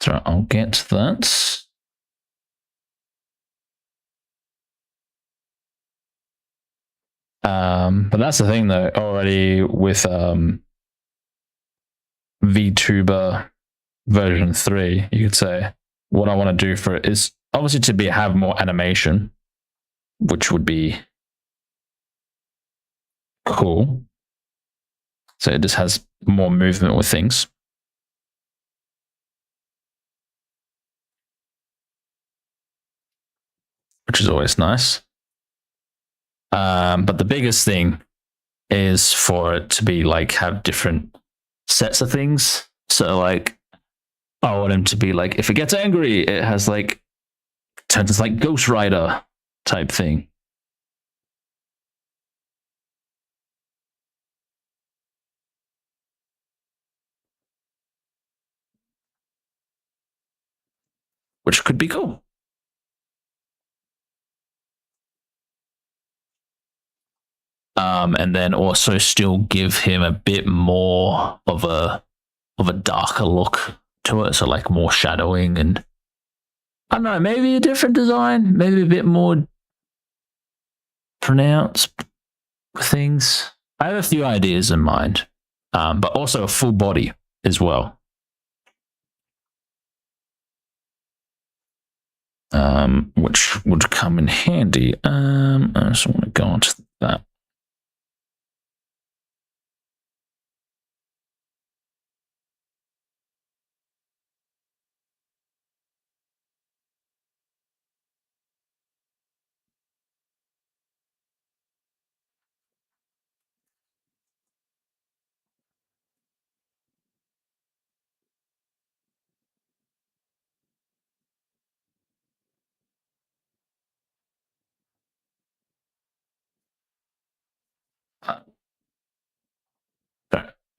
So I'll get that. But that's the thing though, already with VTuber version 3, you could say what I want to do for it is obviously to have more animation, which would be cool. So it just has more movement with things, which is always nice. But the biggest thing is for it to be like have different sets of things. So like I want him to be like, if it gets angry, it has like turns into like Ghost Rider type thing. Which could be cool. And then also still give him a bit more of a darker look to it, so like more shadowing and I don't know, maybe a different design, maybe a bit more pronounced things. I have a few ideas in mind, but also a full body as well. which would come in handy. I just want to go on to that.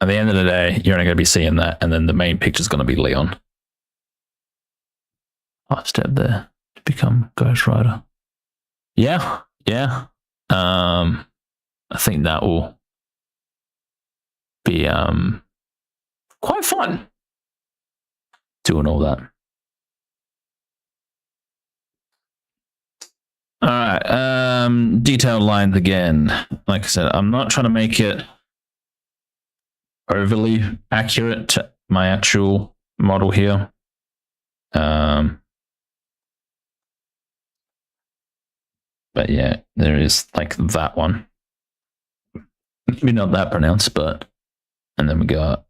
At the end of the day, you're only going to be seeing that, and then the main picture is going to be Leon. I stepped there to become Ghost Rider. Yeah. I think that will be quite fun doing all that. All right, detailed lines again. Like I said, I'm not trying to make it overly accurate to my actual model here. But yeah, there is like that one. Maybe not that pronounced, but and then we got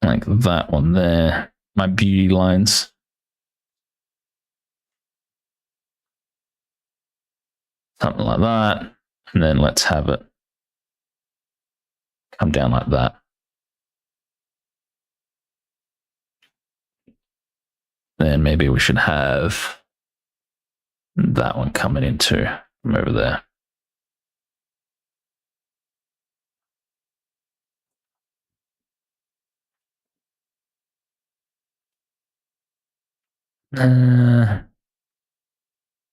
like that one there. My beauty lines. Something like that. And then let's have it come down like that. Then maybe we should have that one coming into from over there.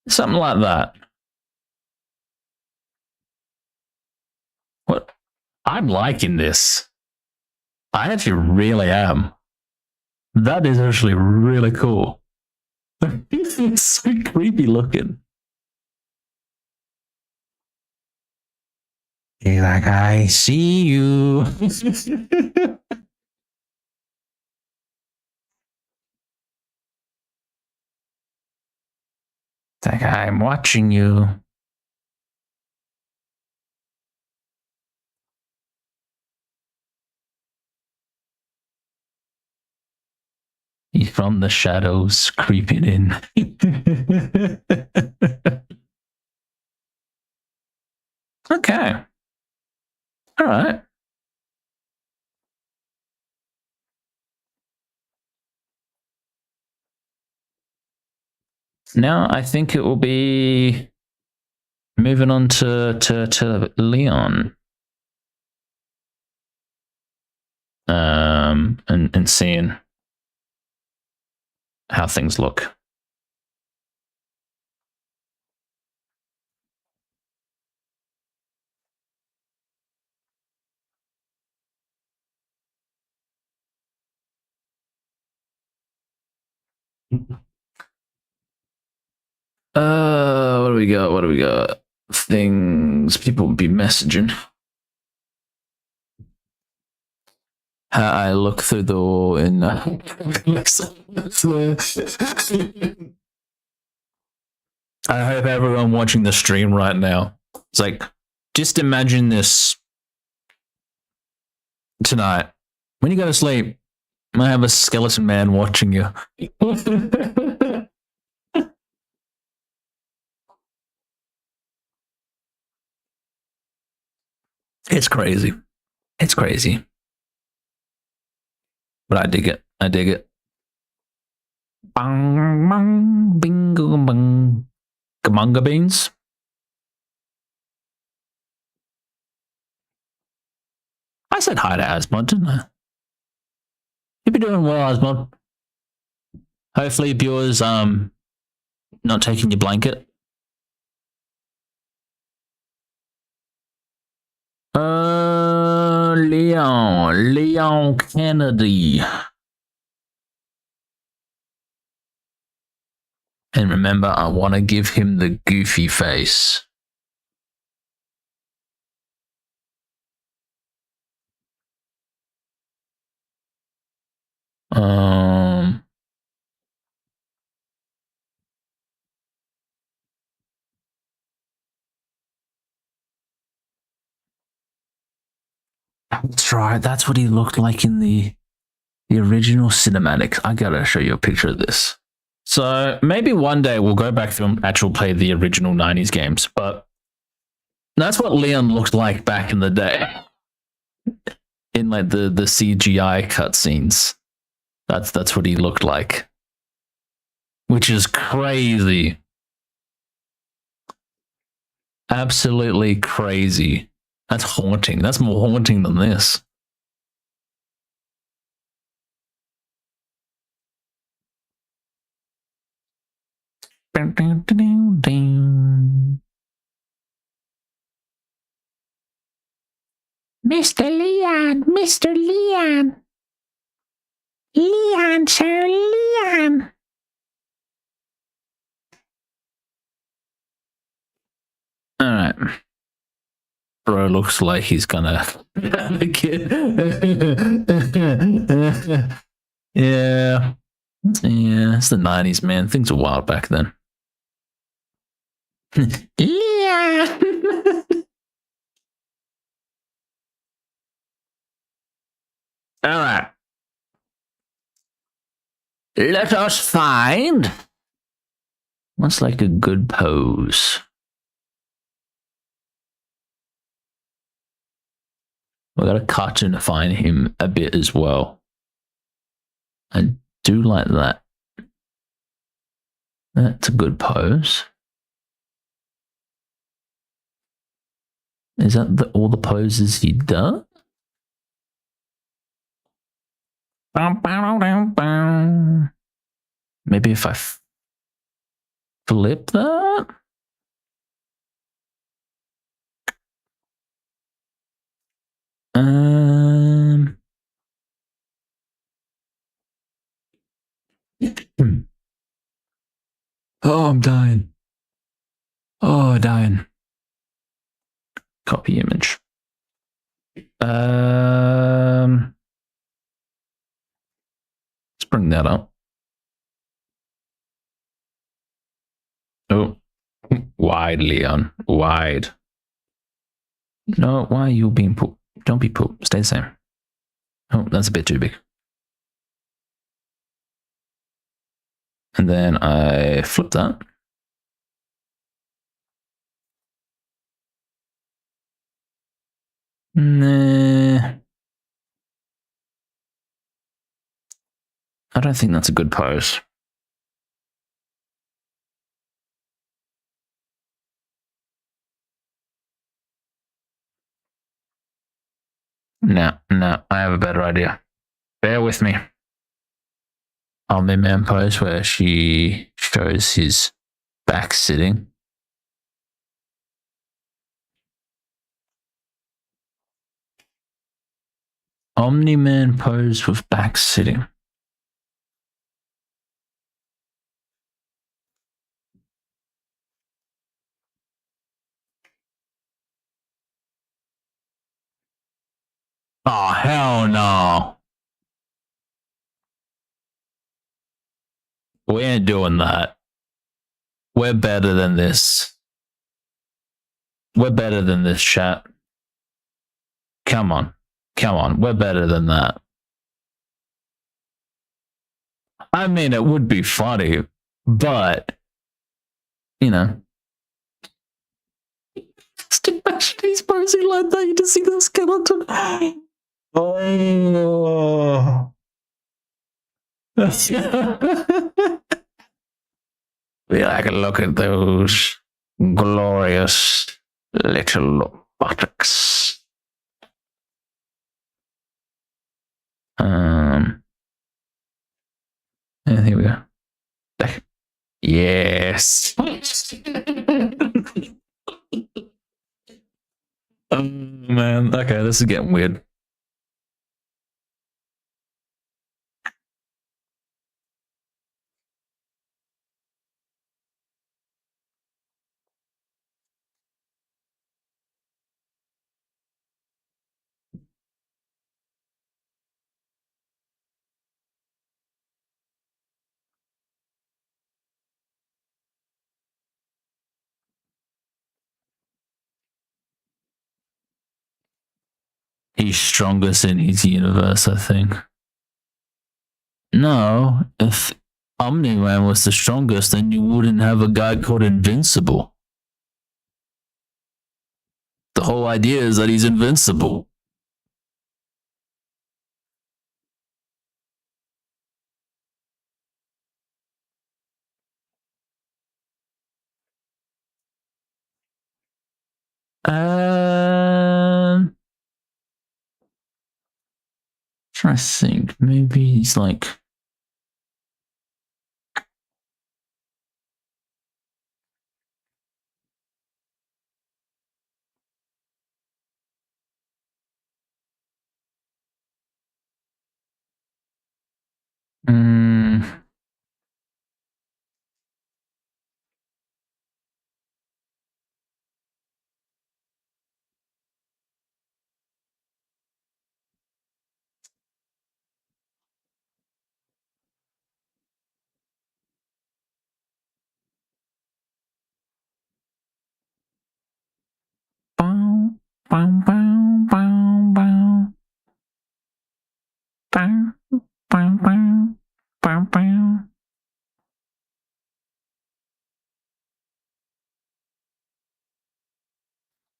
Something like that. What? I'm liking this. I actually really am. That is actually really cool. It's so creepy looking. He's like, I see you. It's like, I'm watching you. He's from the shadows creeping in. Okay. All right. Now I think it will be moving on to Leon. And seeing how things look. What do we got? What do we got? Things people be messaging. How I look through the wall in I hope everyone watching the stream right now. It's like, just imagine this tonight. When you go to sleep, I have a skeleton man watching you. It's crazy. It's crazy. But I dig it. I dig it. Bang, bang, bingo, bang. Gamunga beans. I said hi to Asmod, didn't I? You've been doing well, Asmod. Hopefully, viewers, not taking your blanket. Leon Kennedy. And remember, I want to give him the goofy face. That's right. That's what he looked like in the original cinematics. I gotta show you a picture of this. So maybe one day we'll go back through and actually play the original 90s games, but that's what Leon looked like back in the day. In like the CGI cutscenes. That's what he looked like. Which is crazy. Absolutely crazy. That's haunting. That's more haunting than this. Mr. Leon, Mr. Leon. Leon, Sir Leon. All right. Bro looks like he's gonna have a kid. Yeah. Yeah, it's the 90s, man. Things were wild back then. Yeah. All right. Let us find what's like a good pose. We got to cartoonify him a bit as well. I do like that. That's a good pose. Is that all the poses he does? Maybe if I flip that? Oh, I'm dying. Oh, dying. Copy image. Let's bring that up. Oh, wide, Leon. Wide. No, why are you being poop? Don't be poop. Stay the same. Oh, that's a bit too big. And then I flip that. Nah. I don't think that's a good pose. No, I have a better idea. Bear with me. Omni-Man pose where she shows his back sitting. Omni-Man pose with back sitting. Oh, hell no. We ain't doing that. We're better than this. We're better than this, chat. Come on. Come on. We're better than that. I mean, it would be funny, but, you know. Just imagine he's posing like that. You just see the skeleton. Oh. We like, look at those glorious little buttocks. And here we go. Yes. Oh man. Okay, this is getting weird. He's strongest in his universe, I think. No, if Omni-Man was the strongest, then you wouldn't have a guy called Invincible. The whole idea is that he's invincible. Trying to think. Maybe he's like.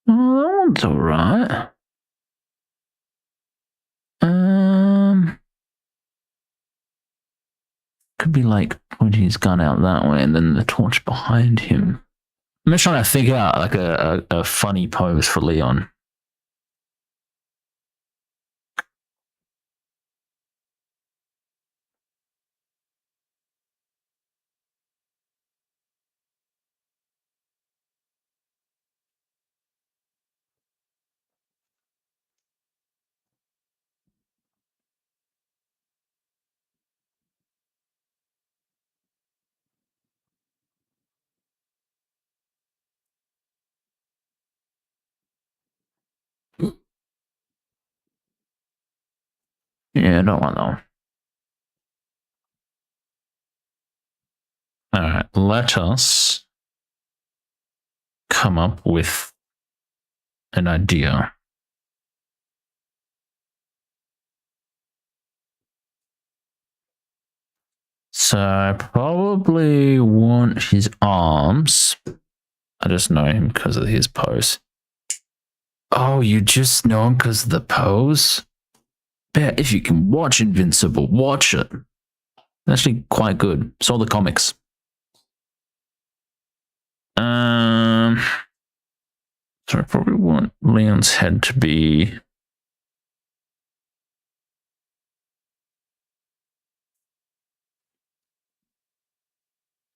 Oh, that's alright. Could be like pointing his gun out that way and then the torch behind him. I'm just trying to figure out like a funny pose for Leon. Yeah, I don't want that one. Alright, let us come up with an idea. So I probably want his arms. I just know him because of his pose. Oh, you just know him because of the pose? Bet if you can watch Invincible, watch it. It's actually quite good. Saw the comics. So I probably want Leon's head to be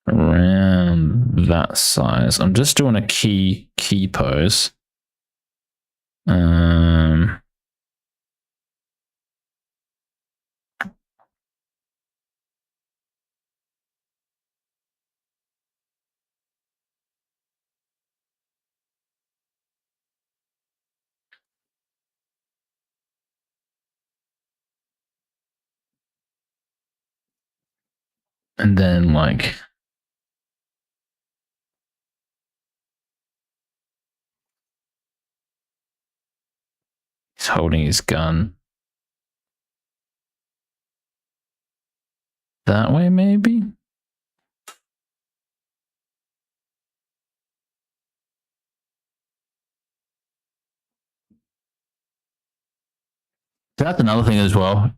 around that size. I'm just doing a key pose. And then like he's holding his gun. That way, maybe? That's another thing as well.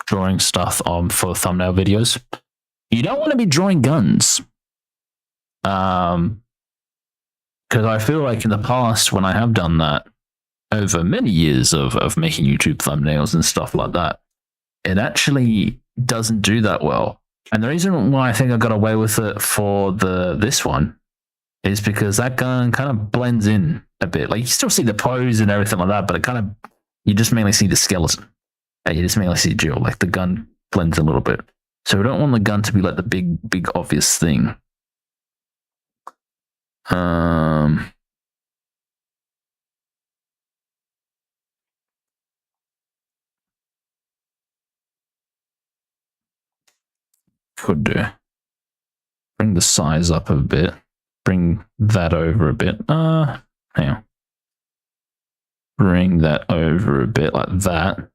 Drawing stuff on for thumbnail videos. You don't want to be drawing guns. Because I feel like in the past, when I have done that, over many years of making YouTube thumbnails and stuff like that, it actually doesn't do that well. And the reason why I think I got away with it for this one is because that gun kind of blends in a bit. Like you still see the pose and everything like that, but it kind of, you just mainly see the skeleton. You just mainly see Jill. Like the gun blends a little bit. So we don't want the gun to be like the big obvious thing. Could do. Bring the size up a bit. Bring that over a bit. Hang on. bring that over a bit like that. So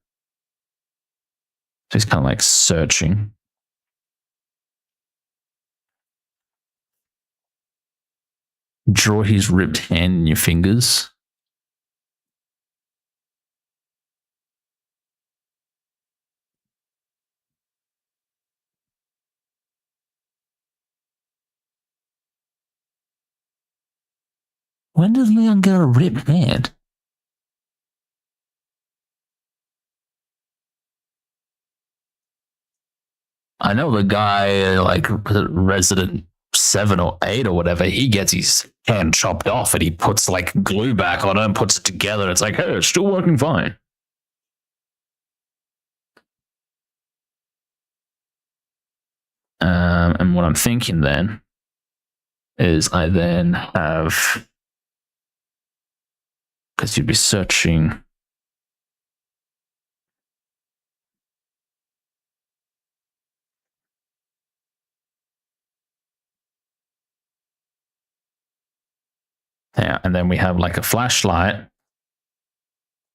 he's kind of like searching. Draw his ripped hand in your fingers. When does Leon get a ripped hand? I know the guy, like Resident 7 or 8 or whatever, he gets his hand chopped off and he puts like glue back on it and puts it together. It's like, hey, it's still working fine. And what I'm thinking then is I then have, because you'd be searching. Yeah, and then we have like a flashlight,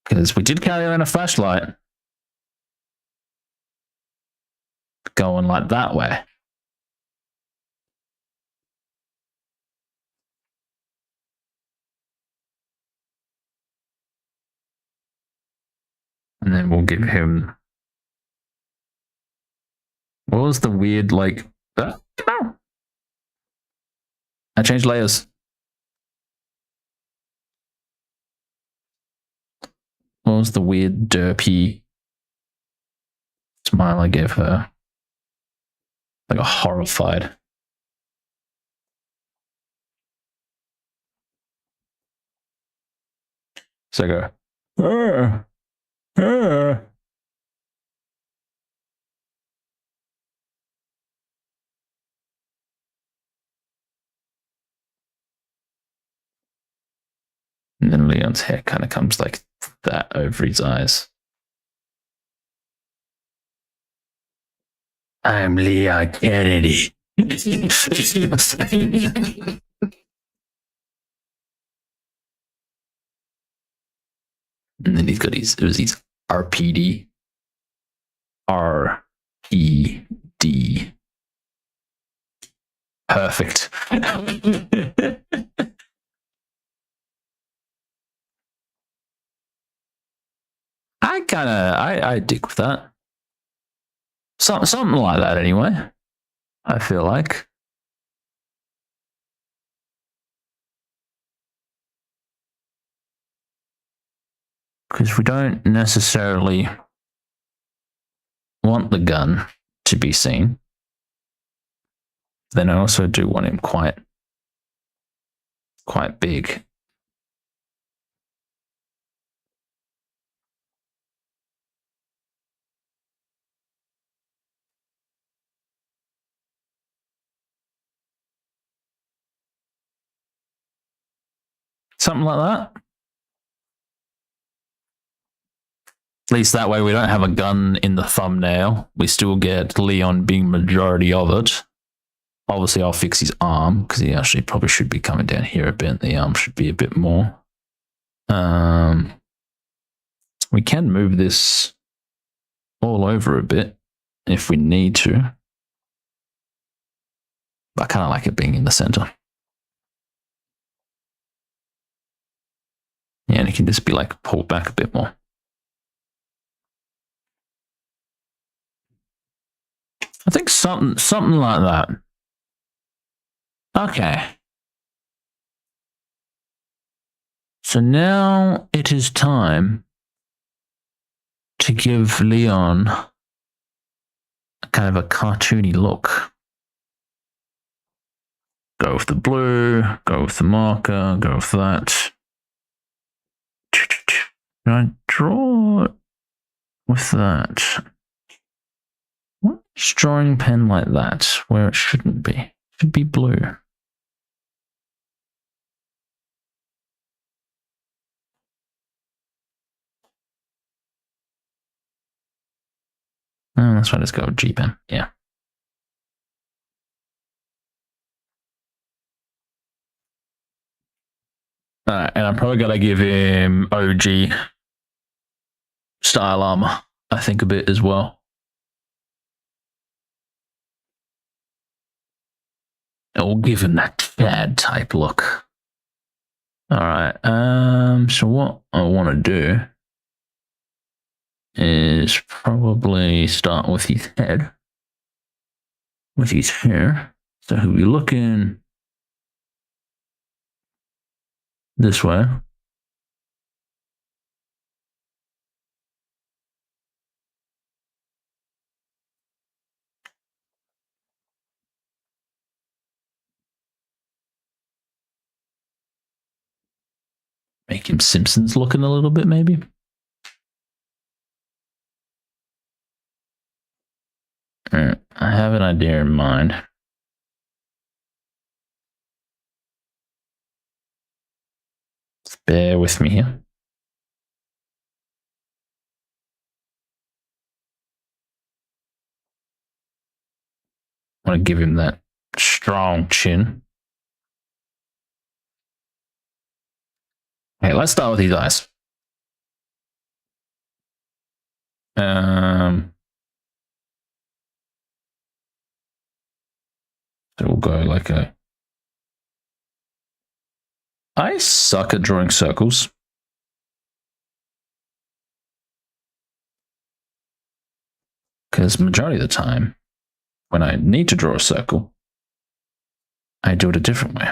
because we did carry around a flashlight going like that way. And then we'll give him. What was the weird, like. I changed layers. What was the weird, derpy smile I gave her? Like a horrified. So I go. And then Leon's hair kind of comes like that over his eyes. I'm Leon Kennedy. And then he's got his RPD. RPD. Perfect. I dig with that. Something like that anyway. I feel like. Because we don't necessarily want the gun to be seen. Then I also do want him quite big. Something like that. At least that way we don't have a gun in the thumbnail. We still get Leon being majority of it. Obviously, I'll fix his arm because he actually probably should be coming down here a bit. The arm should be a bit more. We can move this all over a bit if we need to. I kind of like it being in the center. Yeah, and it can just be like pulled back a bit more. I think something like that. Okay. So now it is time to give Leon kind of a cartoony look. Go with the blue, go with the marker, go with that. Can I draw with that? What's drawing pen like that where it shouldn't be? It should be blue. Oh, that's why I just go with G pen. Yeah. And I'm probably gonna give him OG style armor, I think, a bit as well. It will give him that Chad type look. All right. So what I want to do is probably start with his head, with his hair. So he'll be looking this way. Make him Simpsons looking a little bit, maybe. All right. I have an idea in mind. Just bear with me here. I want to give him that strong chin. Okay, let's start with his eyes. So we'll go like a... I suck at drawing circles. Because majority of the time, when I need to draw a circle, I do it a different way.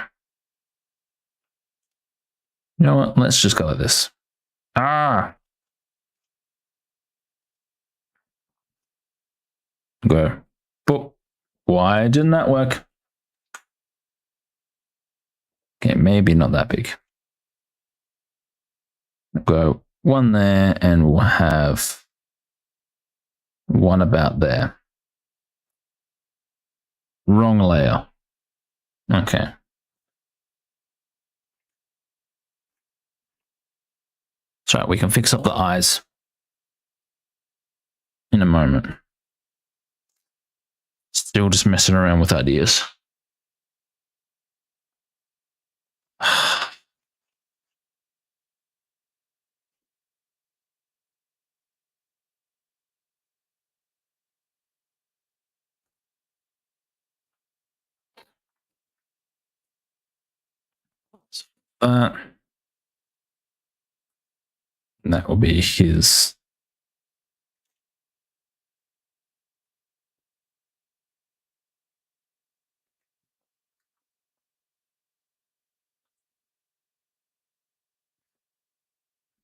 You know what? Let's just go like this. Ah! Go. But why didn't that work? Okay, maybe not that big. Go one there, and we'll have one about there. Wrong layer. Okay. So we can fix up the eyes in a moment. Still just messing around with ideas. That will be his.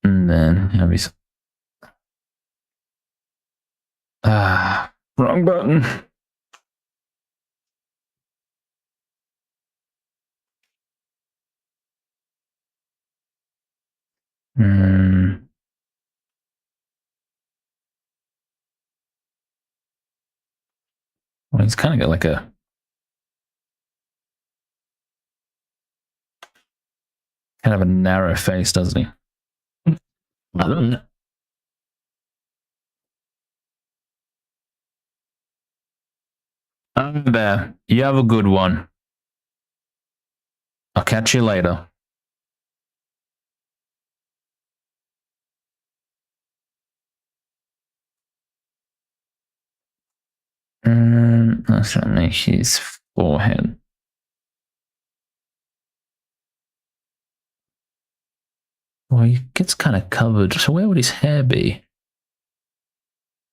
And then have his. Wrong button. Well, he's kind of got like a kind of a narrow face, doesn't he? I don't know. There. You have a good one. I'll catch you later. Let's make his forehead. Well, he gets kind of covered. So where would his hair be?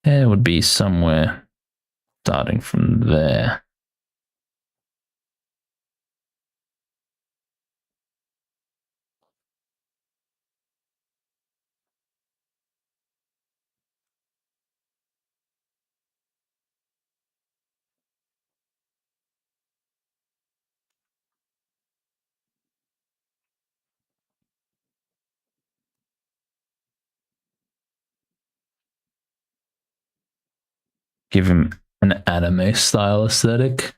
Hair would be somewhere starting from there. Give him an anime style aesthetic.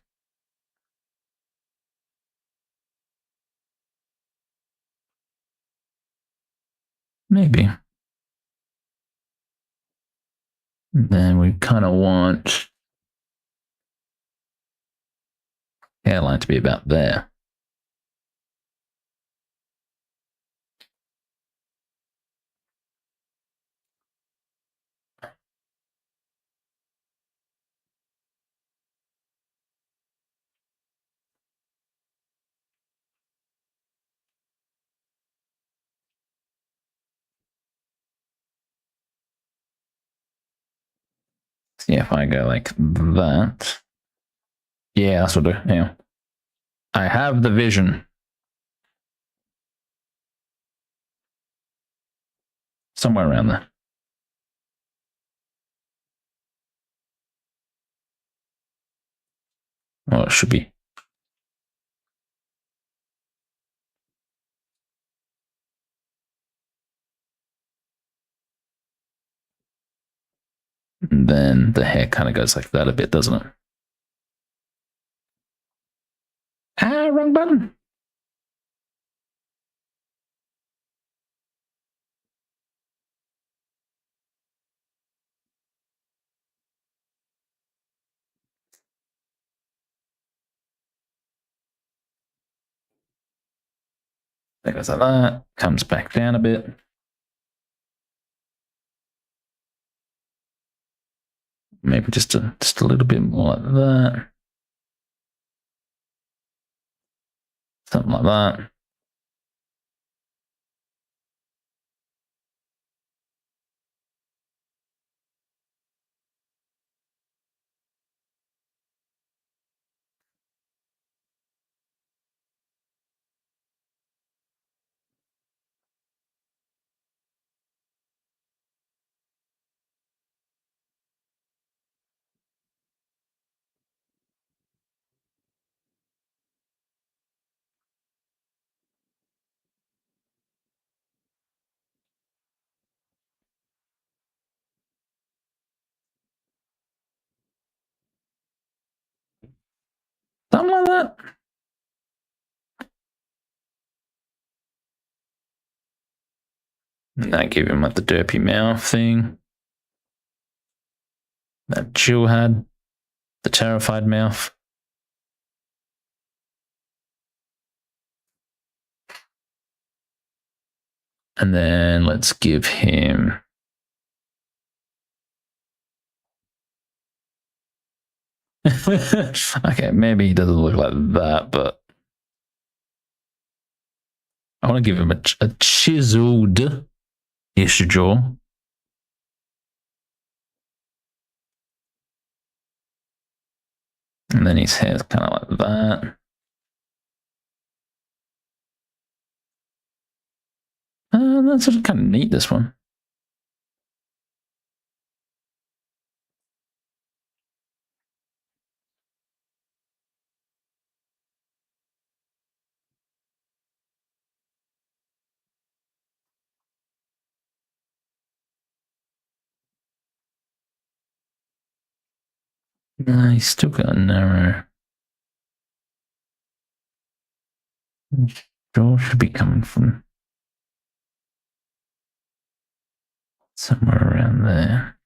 Maybe. Then we kind of want hairline to be about there. Yeah, if I go like that. Yeah, that's what I do. Yeah. I have the vision. Somewhere around there. Well, it should be. And then the hair kind of goes like that a bit, doesn't it? Ah, wrong button. That goes like that. Comes back down a bit. Maybe just a little bit more like that. Something like that. Something like that. And I give him like the derpy mouth thing that Jill had, the terrified mouth. And then let's give him. Okay, maybe he doesn't look like that, but I want to give him a chiseled-ish jaw. And then his hair's kind of like that. That's kind of neat, this one. No, he's still got a narrow. Jaw should be coming from somewhere around there.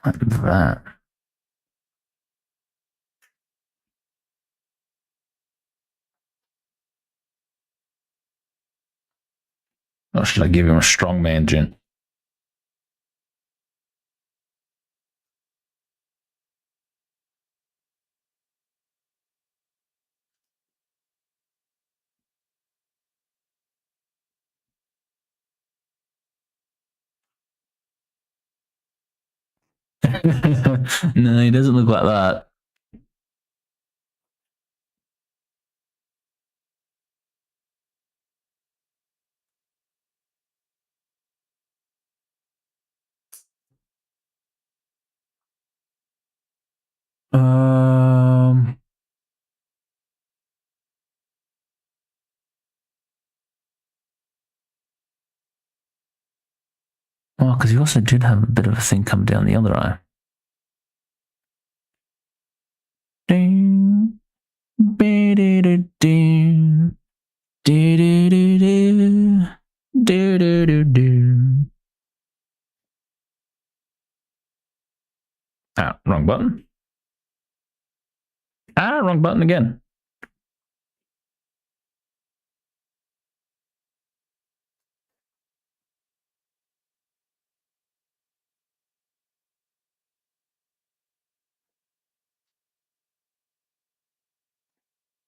Like that. Or should I give him a strongman gin? No, he doesn't look like that. Well, because he also did have a bit of a thing come down the other eye. Ding, ding, ding, ah, wrong button. Ah, wrong button again.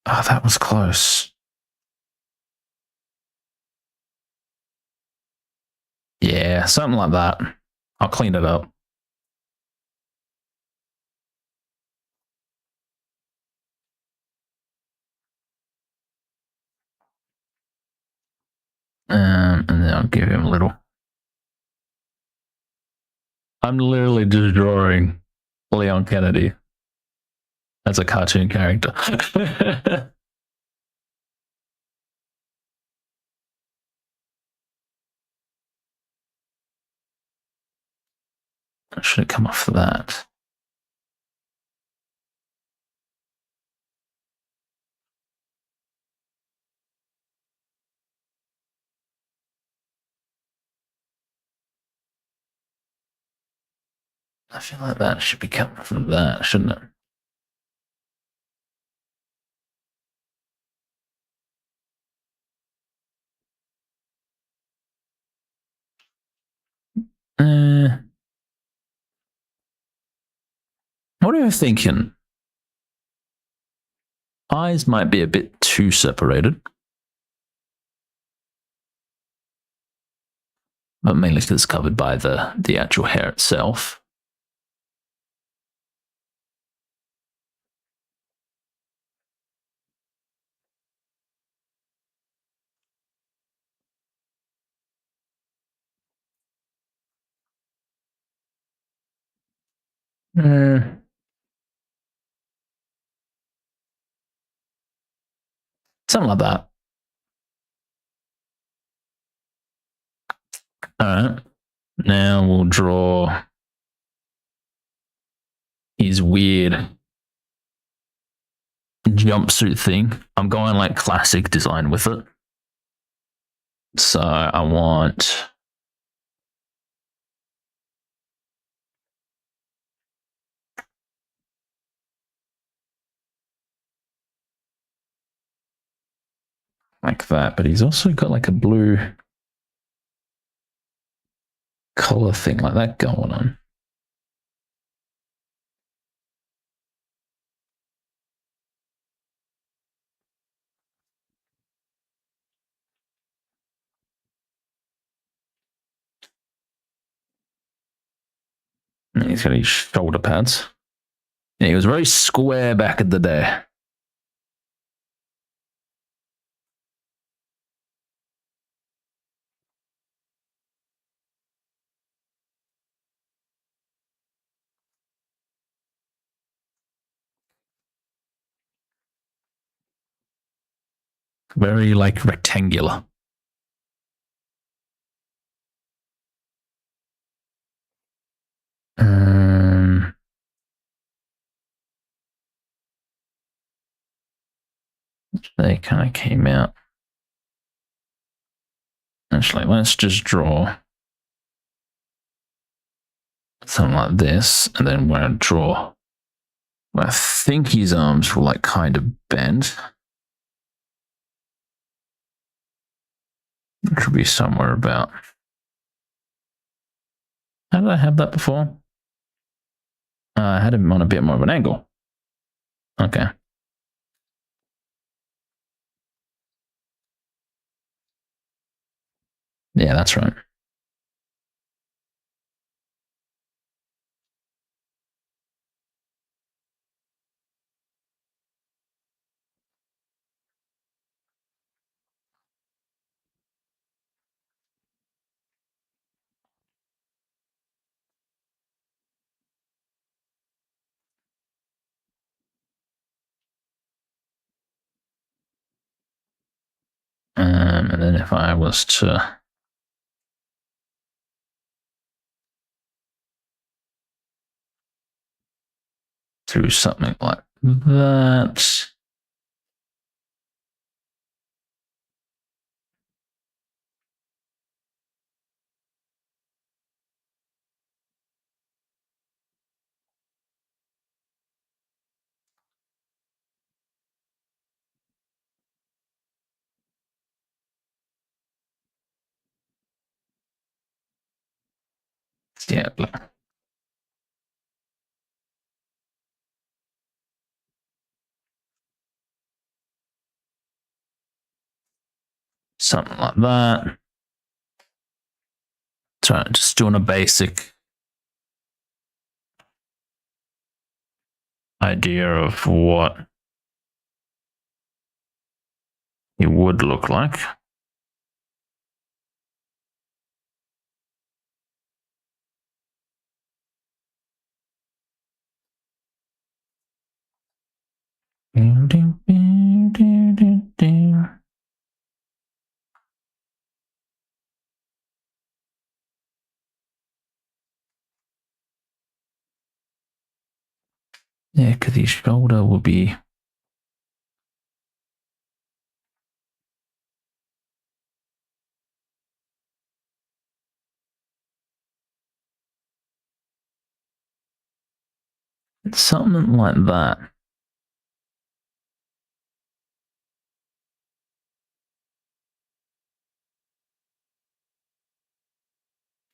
Oh, that was close. Yeah, something like that. I'll clean it up. And then I'll give him a little. I'm literally just drawing Leon Kennedy as a cartoon character. I should have come off that. I feel like that should be coming from that, shouldn't it? What are you thinking? Eyes might be a bit too separated. But mainly because it's covered by the actual hair itself. Something like that. All right. Now we'll draw his weird jumpsuit thing. I'm going like classic design with it. So I want like that, but he's also got like a blue collar thing like that going on. And he's got his shoulder pads. Yeah, he was very square back in the day. Very like rectangular. They kind of came out. Actually, let's just draw something like this, and then we're going to draw. I think his arms will like kind of bend. It should be somewhere about. How did I have that before? I had him on a bit more of an angle. Okay. Yeah, that's right. And then if I was to do something like that. Yeah. Something like that. So just doing a basic idea of what it would look like. Yeah, because his shoulder would be something like that.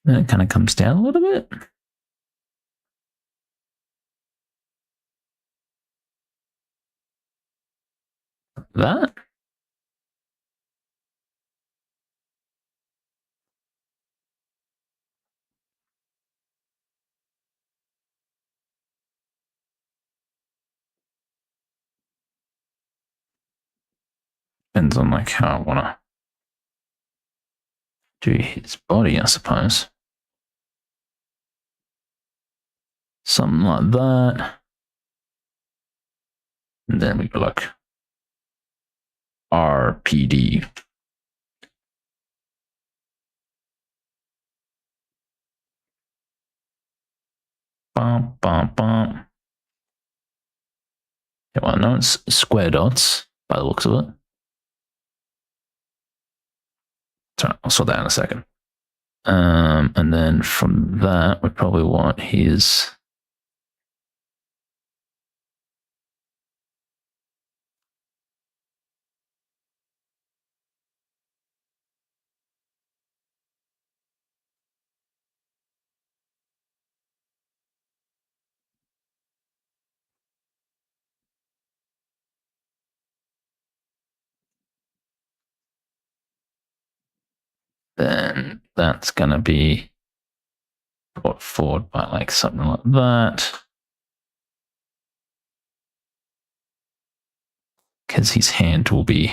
Then it kind of comes down a little bit. That. Depends on like how I want to do his body, I suppose. Something like that. And then we go like RPD. Bum, bum, bum. Yeah, well, no, it's square dots by the looks of it. Sorry, I'll sort that in a second. And then from that, we probably want his then that's gonna be brought forward by like something like that. Because his hand will be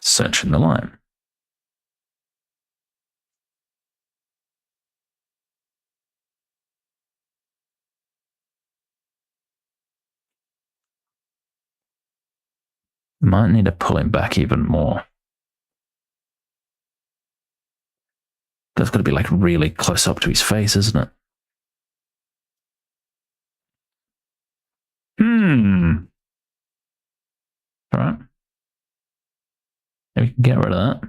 searching the line. Might need to pull him back even more. That's got to be like really close up to his face, isn't it? All right. We can get rid of that.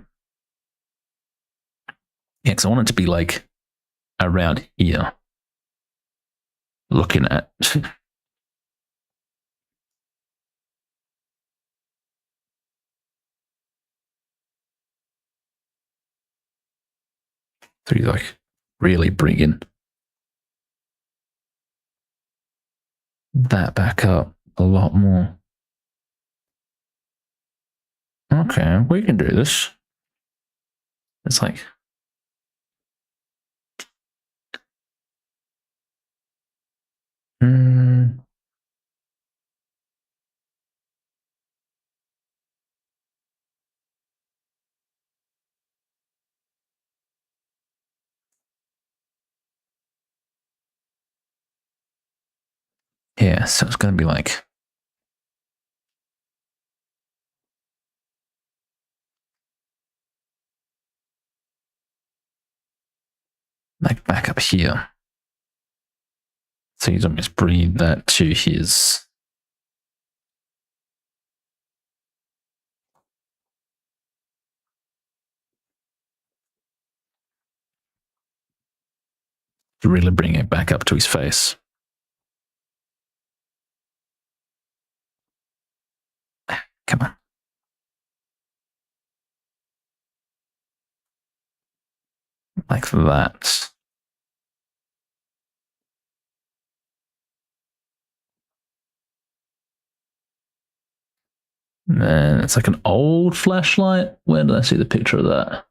Yeah, because I want it to be like around here. Looking at so you like really bring in that back up a lot more. Okay, we can do this. It's like yeah, so it's going to be like back up here. So he's almost bringing that to his to really bring it back up to his face. Come on. Like that. And it's like an old flashlight. Where did I see the picture of that?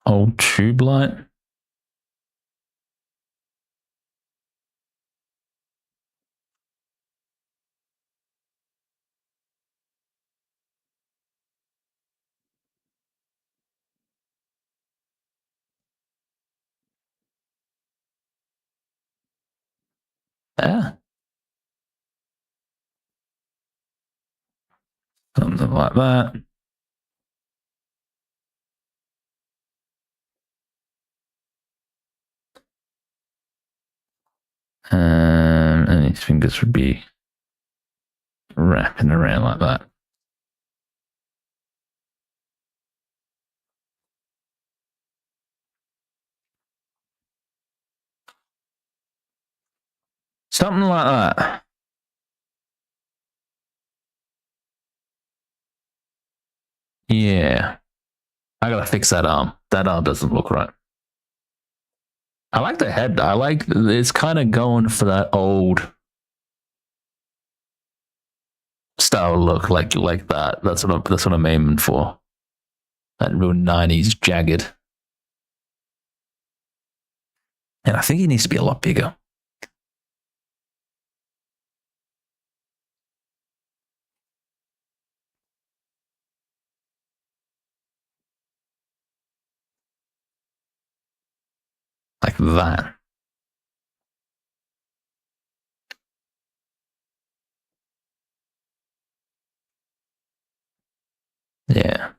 Old tube light. Yeah. Something like that. And these fingers would be wrapping around like that. Something like that. Yeah. I gotta fix that arm. That arm doesn't look right. I like the head. I like it's kind of going for that old style look, like that. That's what I'm aiming for. That real 90s jagged. And I think he needs to be a lot bigger. Like that. Yeah.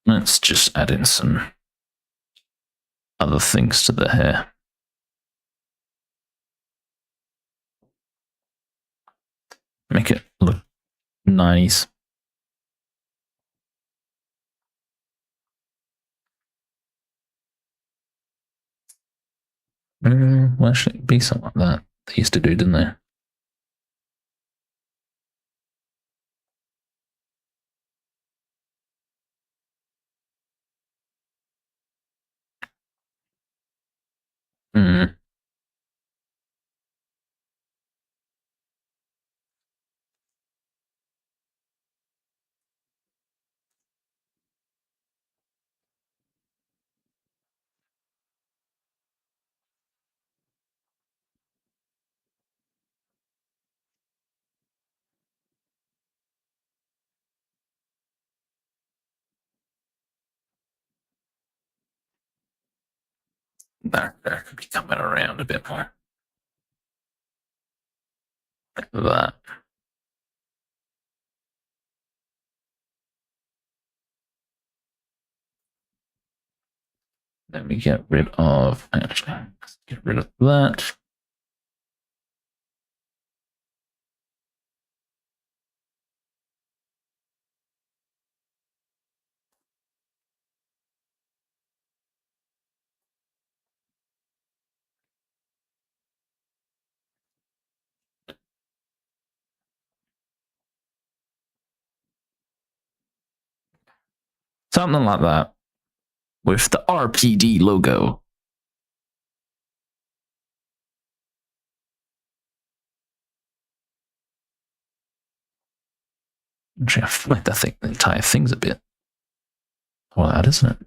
Let's just add in some other things to the hair. Make it look nice. Well, actually, it'd be something like that. They used to do, didn't they? Mm. That could be coming around a bit more. Like that. Then we get rid of, actually, let's get rid of that. Something like that. With the RPD logo. Actually, I feel like the entire thing's a bit well out, isn't it?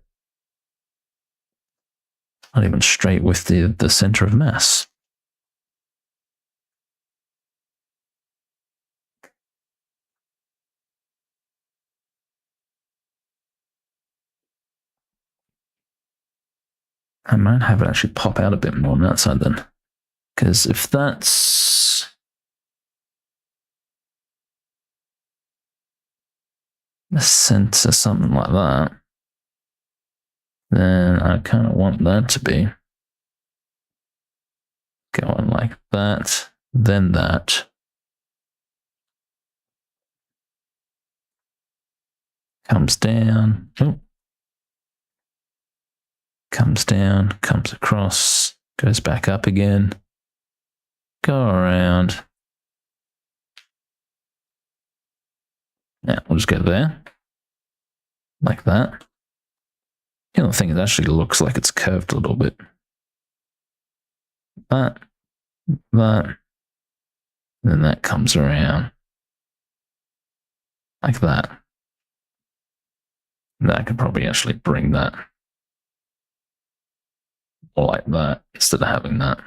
Not even straight with the center of mass. I might have it actually pop out a bit more on that side then. Because if that's the center, something like that, then I kind of want that to be going like that, then that. Comes down. Oh. Comes down, comes across, goes back up again. Go around. Now we'll just go there. Like that. The other thing, it actually looks like it's curved a little bit. That. Then that comes around. Like that. And I could probably actually bring that. Or like that, instead of having that.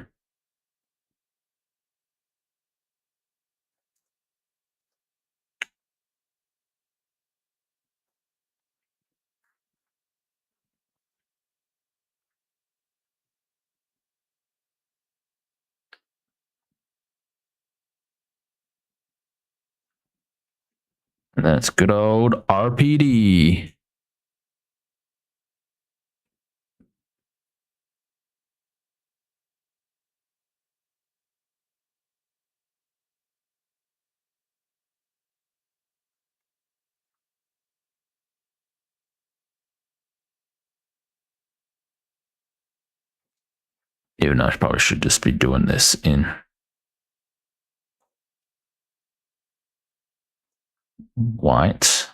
And that's good old RPD. Even though I probably should just be doing this in white.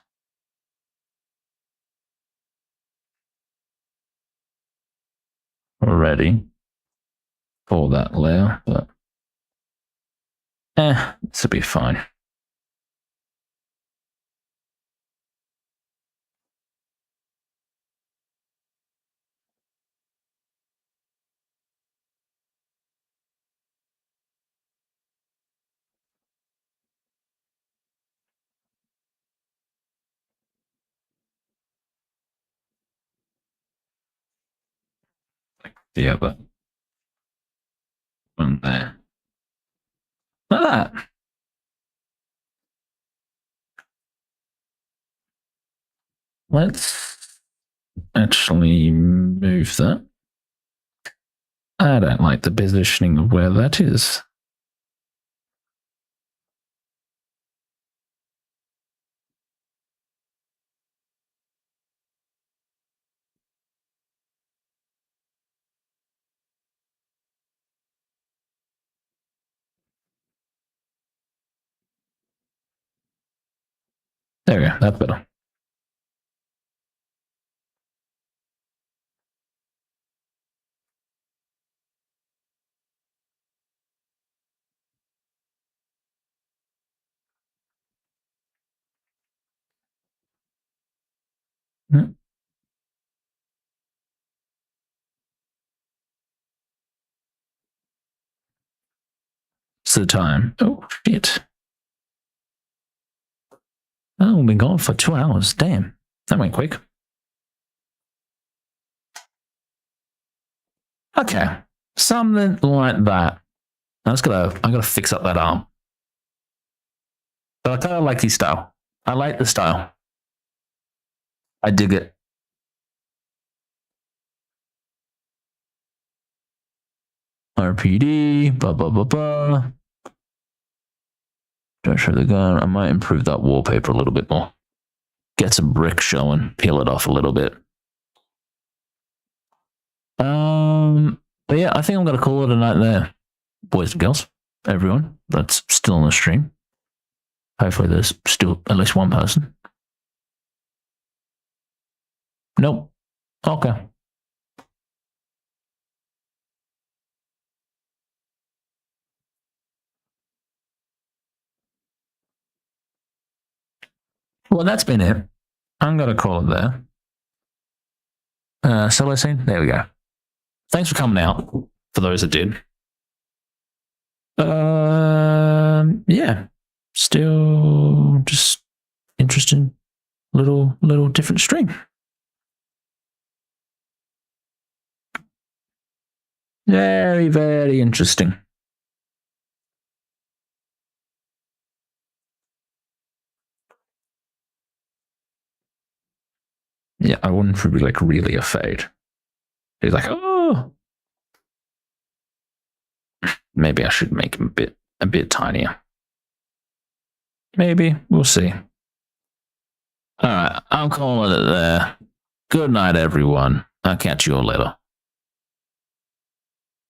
Already for that layer, but this will be fine. Like the other one there. Like that. Let's actually move that. I don't like the positioning of where that is. There we go, that's better. It's the time. Oh, shit. Oh, we've been gone for 2 hours. Damn. That went quick. Okay. Something like that. I gotta fix up that arm. But I kind of like the style. I like the style. I dig it. RPD, blah, blah, blah, blah. Don't show the gun. I might improve that wallpaper a little bit more. Get some brick showing. Peel it off a little bit. But yeah, I think I'm going to call it a night there. Boys and girls, everyone that's still on the stream. Hopefully there's still at least one person. Nope. Okay. Well, that's been it. I'm going to call it there. Solo scene? There we go. Thanks for coming out, for those that did. Yeah. Still just interesting. Little different stream. Very, very interesting. Yeah, I wouldn't be like really afraid. He's like, oh. Maybe I should make him a bit tinier. Maybe. We'll see. All right, I'm calling it there. Good night, everyone. I'll catch you all later.